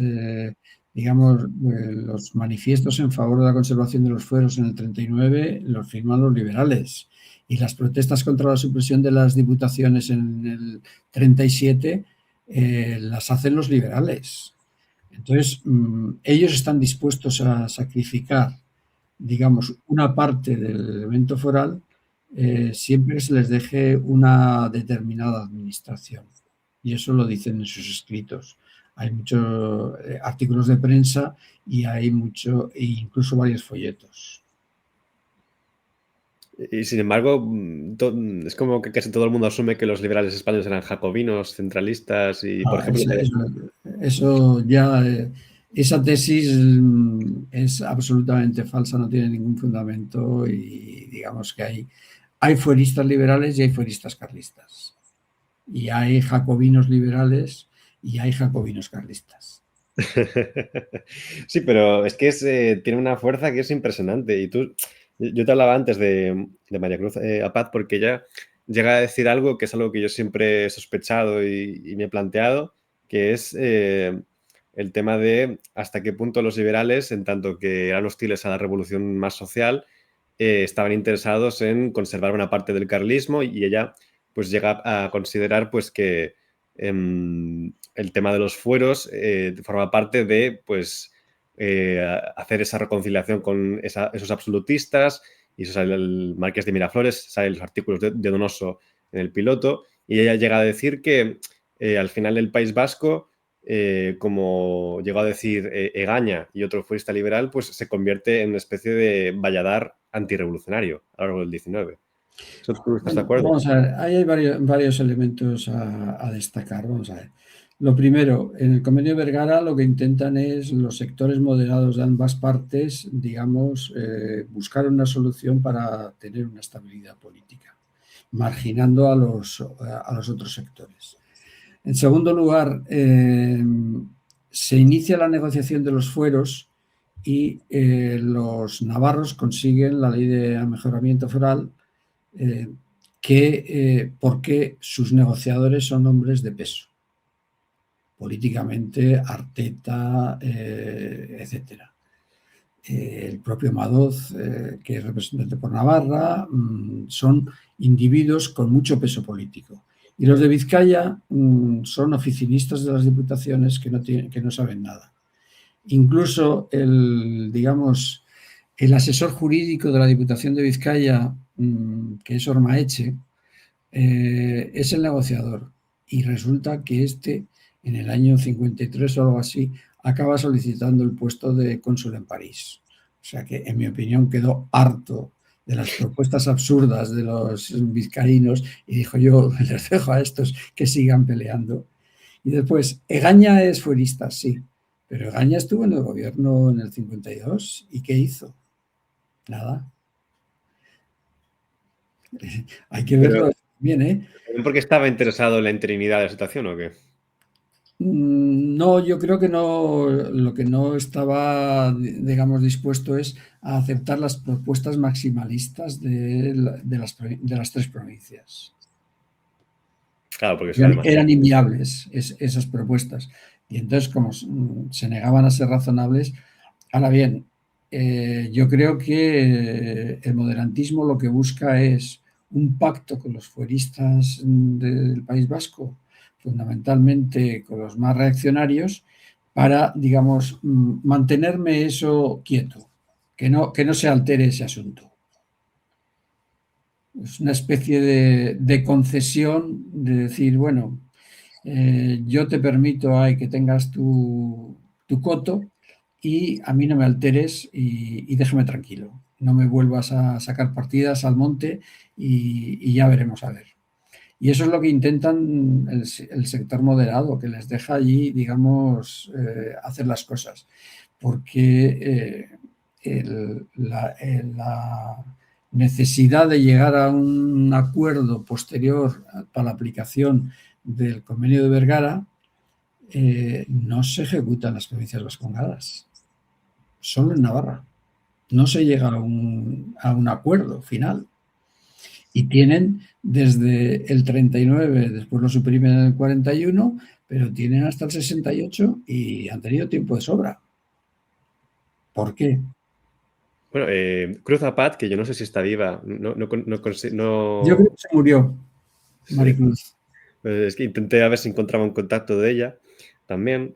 manifiestos en favor de la conservación de los fueros en el 39 los firman los liberales y las protestas contra la supresión de las diputaciones en el 37 las hacen los liberales. Entonces, ellos están dispuestos a sacrificar, digamos, una parte del elemento foral siempre que se les deje una determinada administración. y eso lo dicen en sus escritos. Hay muchos artículos de prensa y hay mucho, e incluso varios folletos. Y sin embargo, es como que casi todo el mundo asume que los liberales españoles eran jacobinos, centralistas y, por ejemplo, Eso ya, esa tesis es absolutamente falsa, no tiene ningún fundamento y digamos que hay fueristas liberales y hay fueristas carlistas. Y hay jacobinos liberales y hay jacobinos carlistas. Sí, pero es que tiene una fuerza que es impresionante. Y yo te hablaba antes de María Cruz Apaz porque ella llega a decir algo que es algo que yo siempre he sospechado y me he planteado, que es el tema de hasta qué punto los liberales, en tanto que eran hostiles a la revolución más social, estaban interesados en conservar una parte del carlismo, y ella pues llega a considerar pues que el tema de los fueros forma parte de pues hacer esa reconciliación con esos absolutistas, y eso sale el Marqués de Miraflores, salen los artículos de Donoso en El Piloto, y ella llega a decir que al final el País Vasco, como llegó a decir Egaña y otro fuerista liberal, pues se convierte en una especie de Valladar antirrevolucionario a lo largo del XIX. ¿Tú estás de Bueno, acuerdo? vamos a ver, ahí hay varios elementos a destacar. Vamos a ver. Lo primero, en el Convenio de Vergara lo que intentan es los sectores moderados de ambas partes, digamos, buscar una solución para tener una estabilidad política, marginando a los otros sectores. En segundo lugar, se inicia la negociación de los fueros y los navarros consiguen la ley de mejoramiento foral porque sus negociadores son hombres de peso, políticamente, Arteta, etcétera. El propio Madoz, que es representante por Navarra, son individuos con mucho peso político. Y los de Vizcaya son oficinistas de las diputaciones que no saben nada. Incluso digamos, el asesor jurídico de la Diputación de Vizcaya, que es Ormaeche, es el negociador. Y resulta que en el año 53 o algo así, acaba solicitando el puesto de cónsul en París. O sea que, en mi opinión, quedó harto de las propuestas absurdas de los vizcaínos y dijo: yo les dejo a estos que sigan peleando. Y después, Egaña es fuerista, sí, pero Egaña estuvo en el gobierno en el 52. ¿Y qué hizo? Nada. Hay que Pero, verlo bien, ¿eh? ¿por qué estaba interesado en la interinidad de la situación o qué? No, yo creo que no, lo que no estaba, digamos, dispuesto es a aceptar las propuestas maximalistas de las tres provincias. Claro, porque eso era demasiado. Eran inviables esas propuestas. Y entonces, como se negaban a ser razonables, ahora bien, yo creo que el moderantismo lo que busca es un pacto con los fueristas del País Vasco, fundamentalmente con los más reaccionarios, para, digamos, mantenerme eso quieto, que no se altere ese asunto. Es una especie de concesión de decir, bueno, yo te permito que tengas tu coto y a mí no me alteres y déjame tranquilo. No me vuelvas a sacar partidas al monte y ya veremos a ver. Y eso es lo que intentan el sector moderado, que les deja allí, digamos, hacer las cosas. Porque la necesidad de llegar a un acuerdo posterior para la aplicación del Convenio de Vergara no se ejecuta en las provincias vascongadas, solo en Navarra. No se llega a un acuerdo final. Y tienen desde el 39, después lo suprimen en el 41, pero tienen hasta el 68 y han tenido tiempo de sobra. ¿Por qué? Bueno, Cruz Apat, que yo no sé si está viva, Yo creo que se murió sí. Maricruz. Es que intenté a ver si encontraba un contacto de ella también,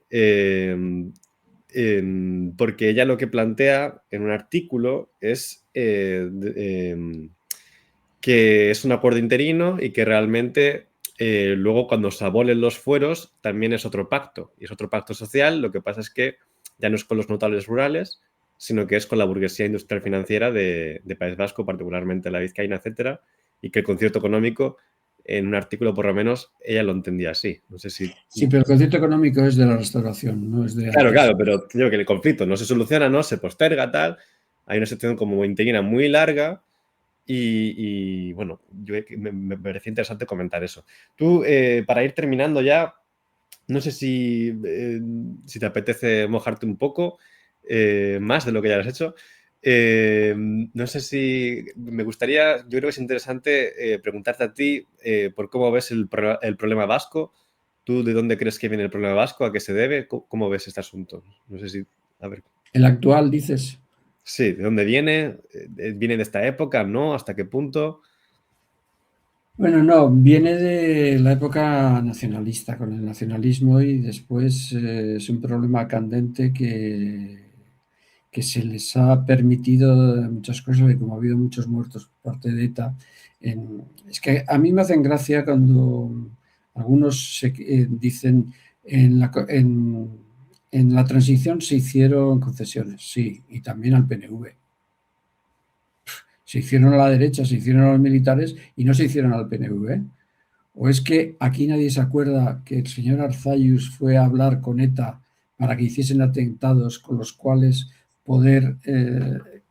porque ella lo que plantea en un artículo es que es un acuerdo interino y que realmente luego cuando se abolen los fueros también es otro pacto, y es otro pacto social. Lo que pasa es que ya no es con los notables rurales, sino que es con la burguesía industrial financiera de País Vasco, particularmente la vizcaína, etcétera, y que el concierto económico, en un artículo por lo menos, ella lo entendía así. No sé si... Sí, pero el concierto económico es de la Restauración, no es de Claro, antes. claro, pero digo que el conflicto no se soluciona, ¿no? Se posterga, tal. Hay una situación como interina muy larga bueno, me parecía interesante comentar eso. Tú, para ir terminando ya, no sé si te apetece mojarte un poco más de lo que ya has hecho. No sé si me gustaría, yo creo que es interesante preguntarte a ti por cómo ves el problema vasco. ¿Tú de dónde crees que viene el problema vasco? ¿A qué se debe? ¿Cómo ves este asunto? No sé si, a ver. El actual, dices. Sí, ¿de dónde viene? ¿Viene de esta época? ¿No? ¿Hasta qué punto? Bueno, no, viene de la época nacionalista, con el nacionalismo y después es un problema candente que se les ha permitido muchas cosas y como ha habido muchos muertos por parte de ETA, es que a mí me hacen gracia cuando algunos dicen en la transición se hicieron concesiones, sí, y también al PNV. Se hicieron a la derecha, se hicieron a los militares y no se hicieron al PNV. ¿O es que aquí nadie se acuerda que el señor Arzayus fue a hablar con ETA para que hiciesen atentados con los cuales poder,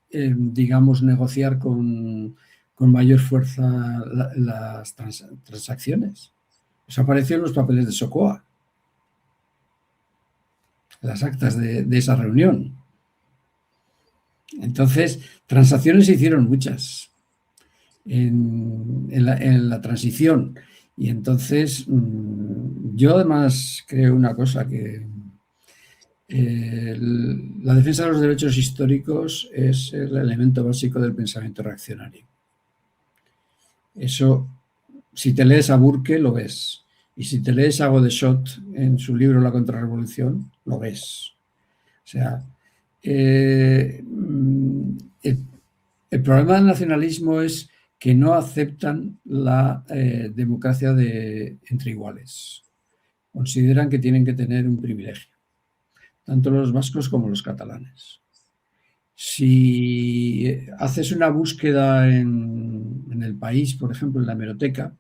digamos, negociar con mayor fuerza las transacciones? Eso apareció en los papeles de Socoa, las actas de esa reunión. Entonces, transacciones se hicieron muchas en la transición. Y entonces, yo además creo una cosa, que la defensa de los derechos históricos es el elemento básico del pensamiento reaccionario. Eso, si te lees a Burke, lo ves. Y si te lees a Godechot en su libro La Contrarrevolución, lo ves. O sea, el problema del nacionalismo es que no aceptan la democracia entre iguales. Consideran que tienen que tener un privilegio, tanto los vascos como los catalanes. Si haces una búsqueda en el país, por ejemplo, en la hemeroteca,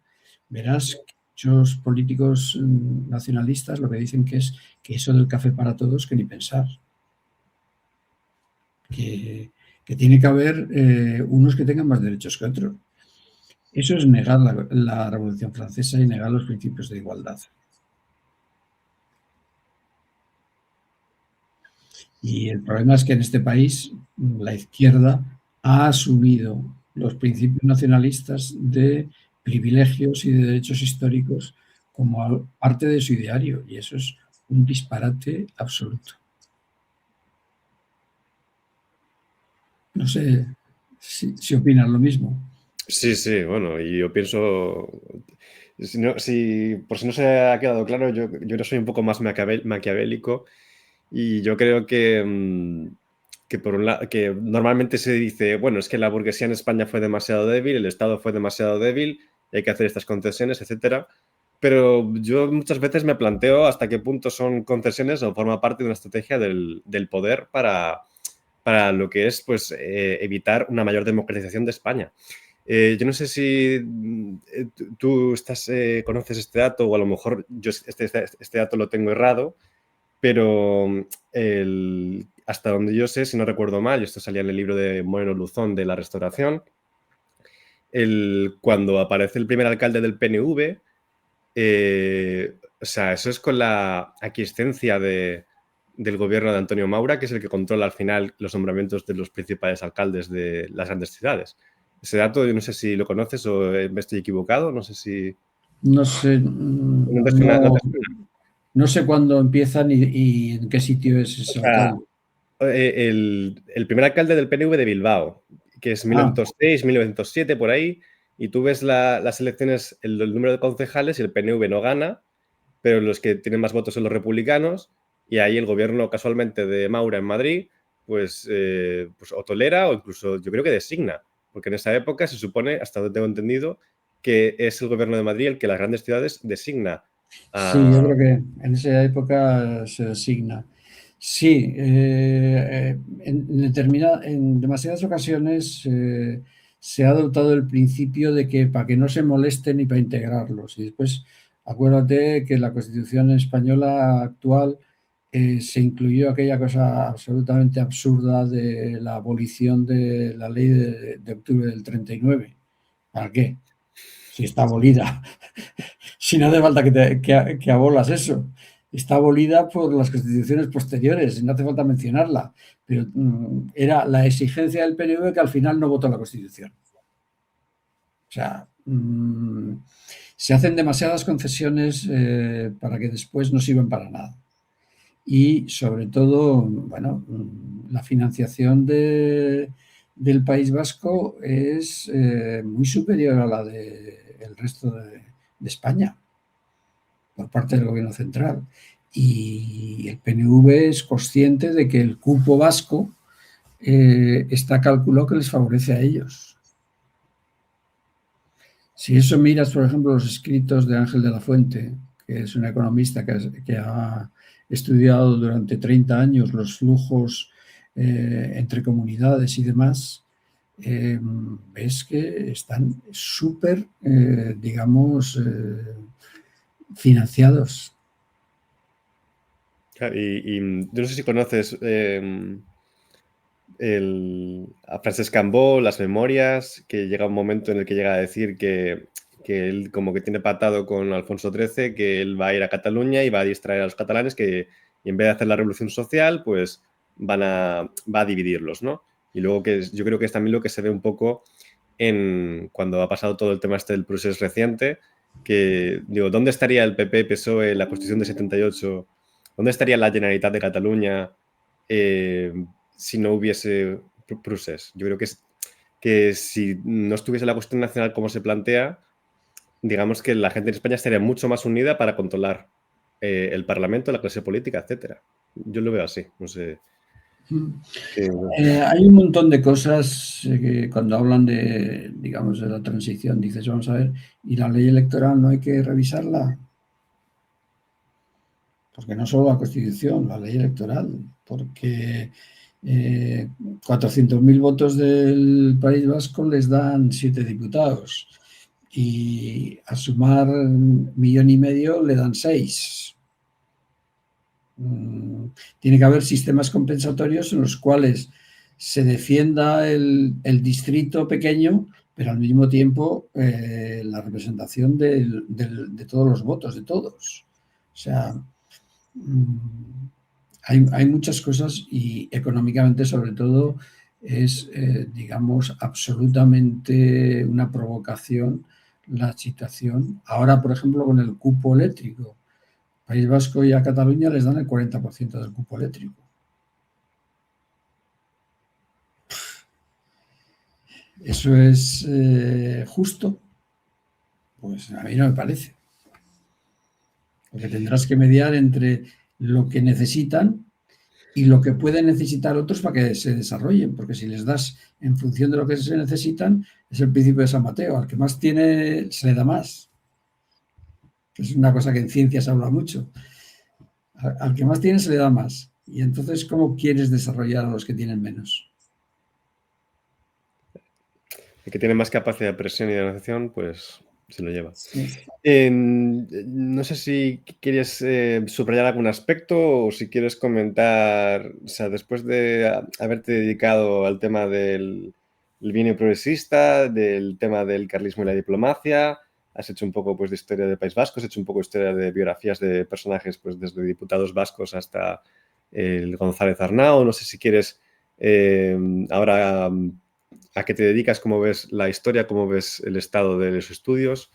verás que muchos políticos nacionalistas lo que dicen que es que eso del café para todos, que ni pensar. Que tiene que haber unos que tengan más derechos que otros. Eso es negar la Revolución Francesa y negar los principios de igualdad. Y el problema es que en este país la izquierda ha asumido los principios nacionalistas de privilegios y de derechos históricos como parte de su ideario, y eso es un disparate absoluto. No sé si opinas lo mismo. Sí, sí, bueno, y yo pienso, por si no se ha quedado claro, yo soy un poco más maquiavélico y yo creo que por un lado, que normalmente se dice, bueno, es que la burguesía en España fue demasiado débil, el Estado fue demasiado débil, y hay que hacer estas concesiones, etcétera. Pero yo muchas veces me planteo hasta qué punto son concesiones o forma parte de una estrategia del poder para lo que es pues, evitar una mayor democratización de España. Yo no sé si tú conoces este dato o a lo mejor yo este dato lo tengo errado, pero hasta donde yo sé, si no recuerdo mal, y esto salía en el libro de Moreno Luzón de la Restauración, cuando aparece el primer alcalde del PNV, o sea, eso es con la aquiescencia del gobierno de Antonio Maura, que es el que controla al final los nombramientos de los principales alcaldes de las grandes ciudades. Ese dato yo no sé si lo conoces o me estoy equivocado, no sé si... No sé, ¿No te suena? no sé cuándo empiezan y en qué sitio es O ese sea, alcalde. el primer alcalde del PNV de Bilbao, que es 1906, 1907, por ahí, y tú ves las elecciones, el número de concejales y el PNV no gana, pero los que tienen más votos son los republicanos, y ahí el gobierno casualmente de Maura en Madrid, pues o tolera o incluso yo creo que designa, porque en esa época se supone, hasta donde tengo entendido, que es el Gobierno de Madrid el que las grandes ciudades designa Sí, yo a... creo que en esa época se designa. Sí, en demasiadas ocasiones se ha adoptado el principio de que para que no se molesten y para integrarlos. Y después, acuérdate que en la Constitución española actual se incluyó aquella cosa absolutamente absurda de la abolición de la ley de octubre del 39. ¿Para qué? Si está abolida. Si no hace falta que abolas eso. Está abolida por las constituciones posteriores, no hace falta mencionarla, pero era la exigencia del PNV que al final no votó la Constitución. O sea, se hacen demasiadas concesiones para que después no sirvan para nada. Y sobre todo, bueno, la financiación del País Vasco es muy superior a la del resto de España por parte del gobierno central. Y el PNV es consciente de que el cupo vasco está calculado que les favorece a ellos. Si eso miras, por ejemplo, los escritos de Ángel de la Fuente, que es un economista que ha estudiado durante 30 años los flujos entre comunidades y demás, ves que están súper, digamos, financiados. Y yo no sé si conoces a Francesc Cambó, las memorias, que llega un momento en el que llega a decir que él como que tiene patado con Alfonso XIII, que él va a ir a Cataluña y va a distraer a los catalanes, y en vez de hacer la revolución social, pues va a dividirlos, ¿no? Y luego yo creo que es también lo que se ve un poco cuando ha pasado todo el tema este del procés reciente, que digo, ¿dónde estaría el PP, PSOE, la Constitución de 78? ¿Dónde estaría la Generalitat de Cataluña si no hubiese procés? Yo creo que si no estuviese la cuestión nacional como se plantea, digamos que la gente en España estaría mucho más unida para controlar el Parlamento, la clase política, etcétera. Yo lo veo así, no sé. Hay un montón de cosas que cuando hablan de, digamos, de la transición, dices, vamos a ver, ¿y la ley electoral no hay que revisarla? Porque no solo la Constitución, la ley electoral, porque 400.000 votos del País Vasco les dan 7 diputados y a sumar 1,5 millones le dan 6. Tiene que haber sistemas compensatorios en los cuales se defienda el distrito pequeño, pero al mismo tiempo la representación de todos los votos, de todos. O sea, hay muchas cosas y económicamente sobre todo es, digamos, absolutamente una provocación la situación. Ahora, por ejemplo, con el cupo eléctrico. País Vasco y a Cataluña les dan el 40% del cupo eléctrico. ¿Eso es justo? Pues a mí no me parece. Porque tendrás que mediar entre lo que necesitan y lo que pueden necesitar otros para que se desarrollen, porque si les das en función de lo que se necesitan, es el principio de San Mateo, al que más tiene se le da más. Es una cosa que en ciencias habla mucho. Al que más tiene se le da más. Y entonces, ¿cómo quieres desarrollar a los que tienen menos? El que tiene más capacidad de presión y de negociación, pues se lo lleva. Sí. No sé si quieres subrayar algún aspecto o si quieres comentar, o sea, después de haberte dedicado al tema del bienio progresista, del tema del carlismo y la diplomacia, has hecho un poco pues, de historia del País Vasco, has hecho un poco de historia de biografías de personajes, pues desde diputados vascos hasta el González Arnao. No sé si quieres ahora a qué te dedicas, cómo ves la historia, cómo ves el estado de los estudios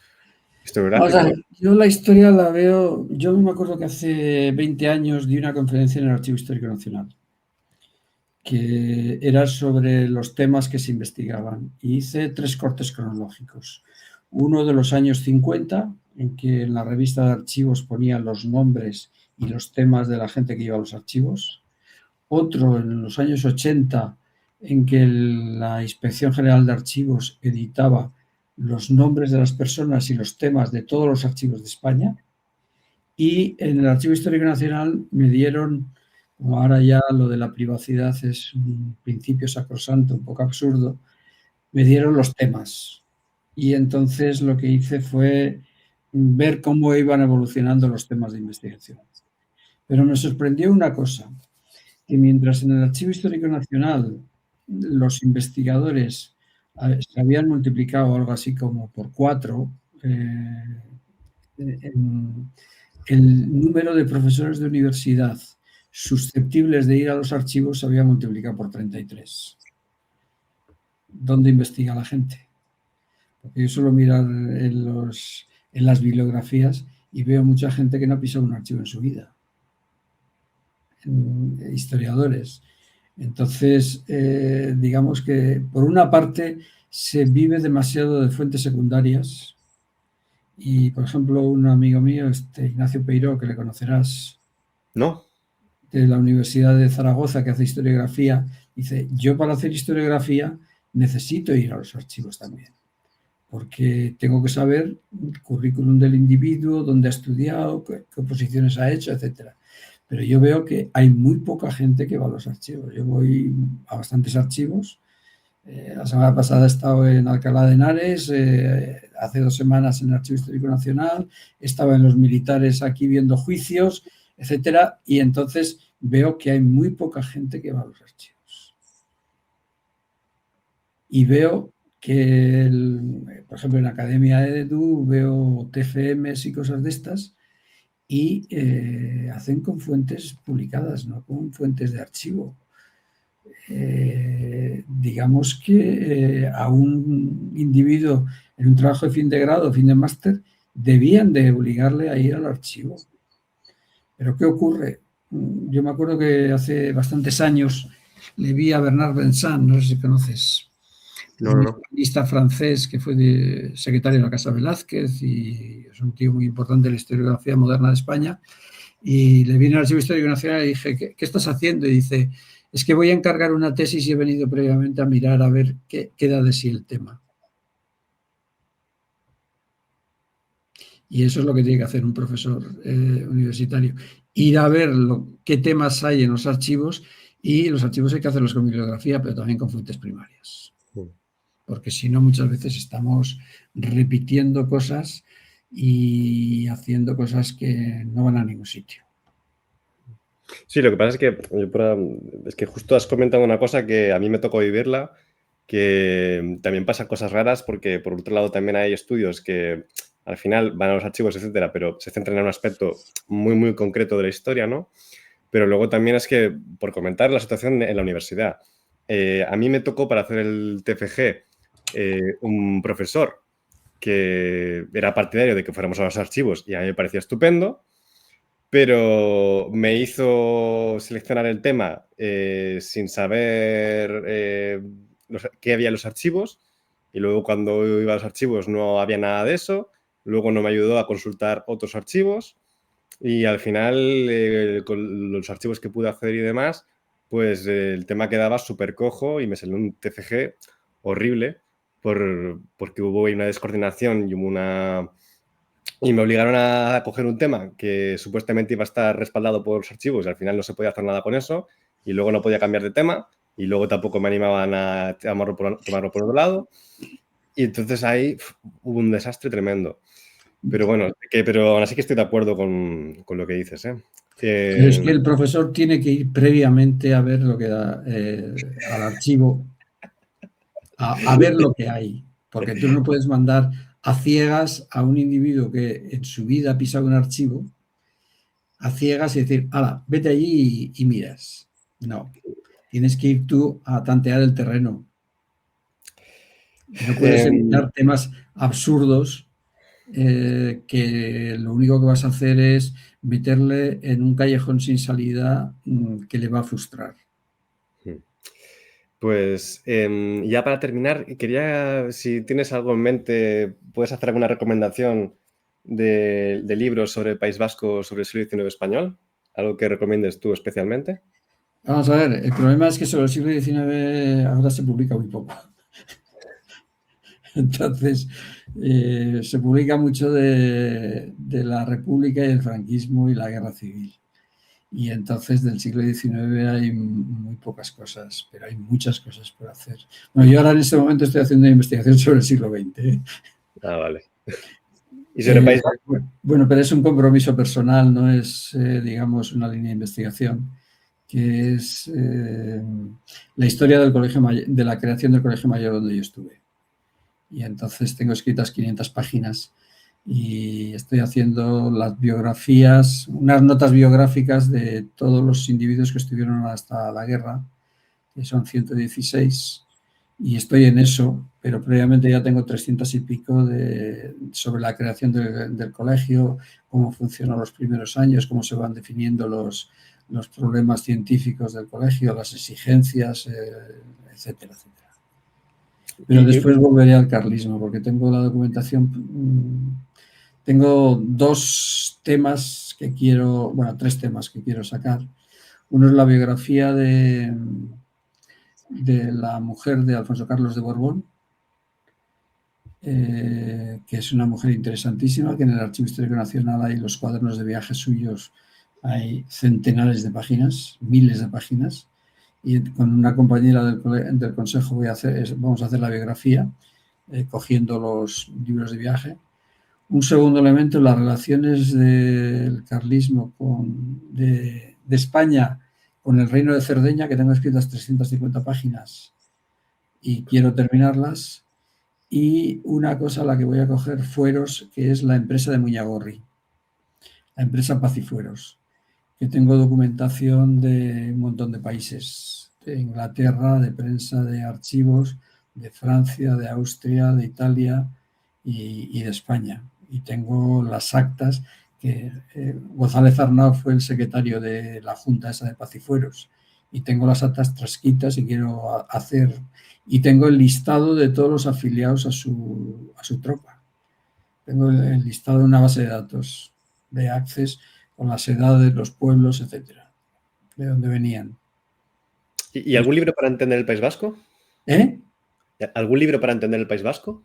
historiográficos. Yo la historia la veo, yo me acuerdo que hace 20 años di una conferencia en el Archivo Histórico Nacional, que era sobre los temas que se investigaban. Y hice 3 cortes cronológicos. Uno de los años 50, en que en la revista de archivos ponían los nombres y los temas de la gente que iba a los archivos. Otro en los años 80, en que la Inspección General de Archivos editaba los nombres de las personas y los temas de todos los archivos de España. Y en el Archivo Histórico Nacional me dieron, como ahora ya lo de la privacidad es un principio sacrosanto, un poco absurdo, me dieron los temas. Y entonces lo que hice fue ver cómo iban evolucionando los temas de investigación. Pero me sorprendió una cosa, que mientras en el Archivo Histórico Nacional los investigadores se habían multiplicado algo así como por 4, el número de profesores de universidad susceptibles de ir a los archivos se había multiplicado por 33. ¿Dónde investiga la gente? Porque yo suelo mirar en las bibliografías y veo mucha gente que no ha pisado un archivo en su vida. Historiadores. Entonces, digamos que por una parte se vive demasiado de fuentes secundarias y, por ejemplo, un amigo mío, Ignacio Peiró, que le conocerás, ¿No? de la Universidad de Zaragoza, que hace historiografía, dice, yo para hacer historiografía necesito ir a los archivos también, porque tengo que saber el currículum del individuo, dónde ha estudiado, qué oposiciones ha hecho, etcétera. Pero yo veo que hay muy poca gente que va a los archivos. Yo voy a bastantes archivos. La semana pasada he estado en Alcalá de Henares, hace 2 semanas en el Archivo Histórico Nacional, estaba en los militares aquí viendo juicios, etcétera, y entonces veo que hay muy poca gente que va a los archivos. Y veo que, por ejemplo, en Academia Edu veo TFMs y cosas de estas, y hacen con fuentes publicadas, no con fuentes de archivo. Digamos que a un individuo en un trabajo de fin de grado, fin de máster, debían de obligarle a ir al archivo. Pero ¿qué ocurre? Yo me acuerdo que hace bastantes años le vi a Bernard Vincent, no sé si conoces, un historiador francés que fue secretario de la Casa Velázquez y es un tío muy importante en la historiografía moderna de España. Y le vine al Archivo Histórico Nacional y dije, ¿qué estás haciendo? Y dice, es que voy a encargar una tesis y he venido previamente a mirar a ver qué da de sí el tema. Y eso es lo que tiene que hacer un profesor universitario. Ir a ver qué temas hay en los archivos, y los archivos hay que hacerlos con bibliografía, pero también con fuentes primarias. Porque si no, muchas veces estamos repitiendo cosas y haciendo cosas que no van a ningún sitio. Sí, lo que pasa es que justo has comentado una cosa que a mí me tocó vivirla, que también pasan cosas raras porque por otro lado también hay estudios que al final van a los archivos, etcétera, pero se centran en un aspecto muy, muy concreto de la historia, ¿no? Pero luego también es que, por comentar la situación en la universidad, a mí me tocó para hacer el TFG un profesor que era partidario de que fuéramos a los archivos y a mí me parecía estupendo, pero me hizo seleccionar el tema sin saber qué había en los archivos, y luego cuando iba a los archivos no había nada de eso, luego no me ayudó a consultar otros archivos y al final con los archivos que pude acceder y demás, pues el tema quedaba súper cojo y me salió un TFG horrible porque hubo una descoordinación y me obligaron a coger un tema que supuestamente iba a estar respaldado por los archivos y al final no se podía hacer nada con eso y luego no podía cambiar de tema y luego tampoco me animaban a tomarlo por otro lado y entonces ahí hubo un desastre tremendo. Pero bueno, pero aún así que estoy de acuerdo con lo que dices. Pero es que el profesor tiene que ir previamente a ver lo que da al archivo, a ver lo que hay, porque tú no puedes mandar a ciegas a un individuo que en su vida ha pisado un archivo, a ciegas y decir, hala, vete allí y miras. No, tienes que ir tú a tantear el terreno. No puedes evitar temas absurdos que lo único que vas a hacer es meterle en un callejón sin salida que le va a frustrar. Pues ya para terminar, quería, si tienes algo en mente, ¿puedes hacer alguna recomendación de libros sobre el País Vasco, sobre el siglo XIX español? ¿Algo que recomiendes tú especialmente? Vamos a ver, el problema es que sobre el siglo XIX ahora se publica muy poco. Entonces, se publica mucho de la República y el franquismo y la Guerra Civil. Y entonces del siglo XIX hay muy pocas cosas, pero hay muchas cosas por hacer. Bueno, yo ahora en este momento estoy haciendo una investigación sobre el siglo XX. Ah, vale. ¿Y sobre País Vasco? Bueno, pero es un compromiso personal, no es, digamos, una línea de investigación, que es la historia del Colegio de la creación del Colegio Mayor donde yo estuve. Y entonces tengo escritas 500 páginas y estoy haciendo las biografías, unas notas biográficas de todos los individuos que estuvieron hasta la guerra, que son 116, y estoy en eso, pero previamente ya tengo 300 y pico sobre la creación del colegio, cómo funcionan los primeros años, cómo se van definiendo los problemas científicos del colegio, las exigencias, etcétera, etcétera. Pero después volveré al carlismo, porque tengo la documentación. Tengo dos temas que quiero, bueno, tres temas que quiero sacar. Uno es la biografía de la mujer de Alfonso Carlos de Borbón, que es una mujer interesantísima, que en el Archivo Histórico Nacional hay los cuadernos de viajes suyos, hay centenares de páginas, miles de páginas, y con una compañera del Consejo vamos a hacer la biografía, cogiendo los libros de viaje. Un segundo elemento, las relaciones del carlismo de España con el Reino de Cerdeña, que tengo escritas 350 páginas y quiero terminarlas. Y una cosa a la que voy a coger fueros, que es la empresa de Muñagorri, la empresa Pacifueros, que tengo documentación de un montón de países, de Inglaterra, de prensa, de archivos, de Francia, de Austria, de Italia y de España. Y tengo las actas que González Arnau fue el secretario de la Junta esa de Pacifueros, y tengo las actas transcritas y quiero hacer, y tengo el listado de todos los afiliados a su tropa. Tengo el listado de una base de datos de Access con las edades, los pueblos, etcétera, de dónde venían. ¿Y algún libro para entender el País Vasco? ¿Algún libro para entender el País Vasco?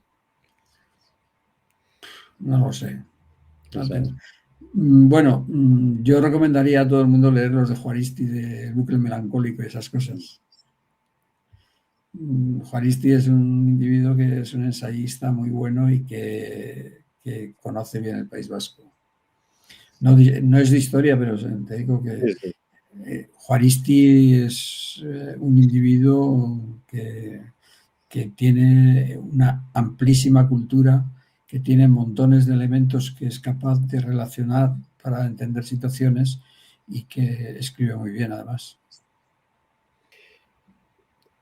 No lo sé. Bueno, yo recomendaría a todo el mundo leer los de Juaristi, de Bucle Melancólico y esas cosas. Juaristi es un individuo que es un ensayista muy bueno y que conoce bien el País Vasco. No es de historia, pero te digo que Juaristi es un individuo que tiene una amplísima cultura, que tiene montones de elementos que es capaz de relacionar para entender situaciones y que escribe muy bien, además.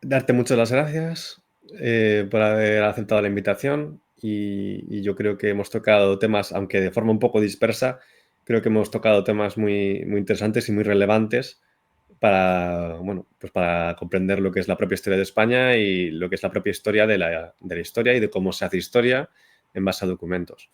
Darte muchas las gracias por haber aceptado la invitación y yo creo que hemos tocado temas, aunque de forma un poco dispersa, creo que hemos tocado temas muy, muy interesantes y muy relevantes para, bueno, pues para comprender lo que es la propia historia de España y lo que es la propia historia de la historia y de cómo se hace historia en base a documentos.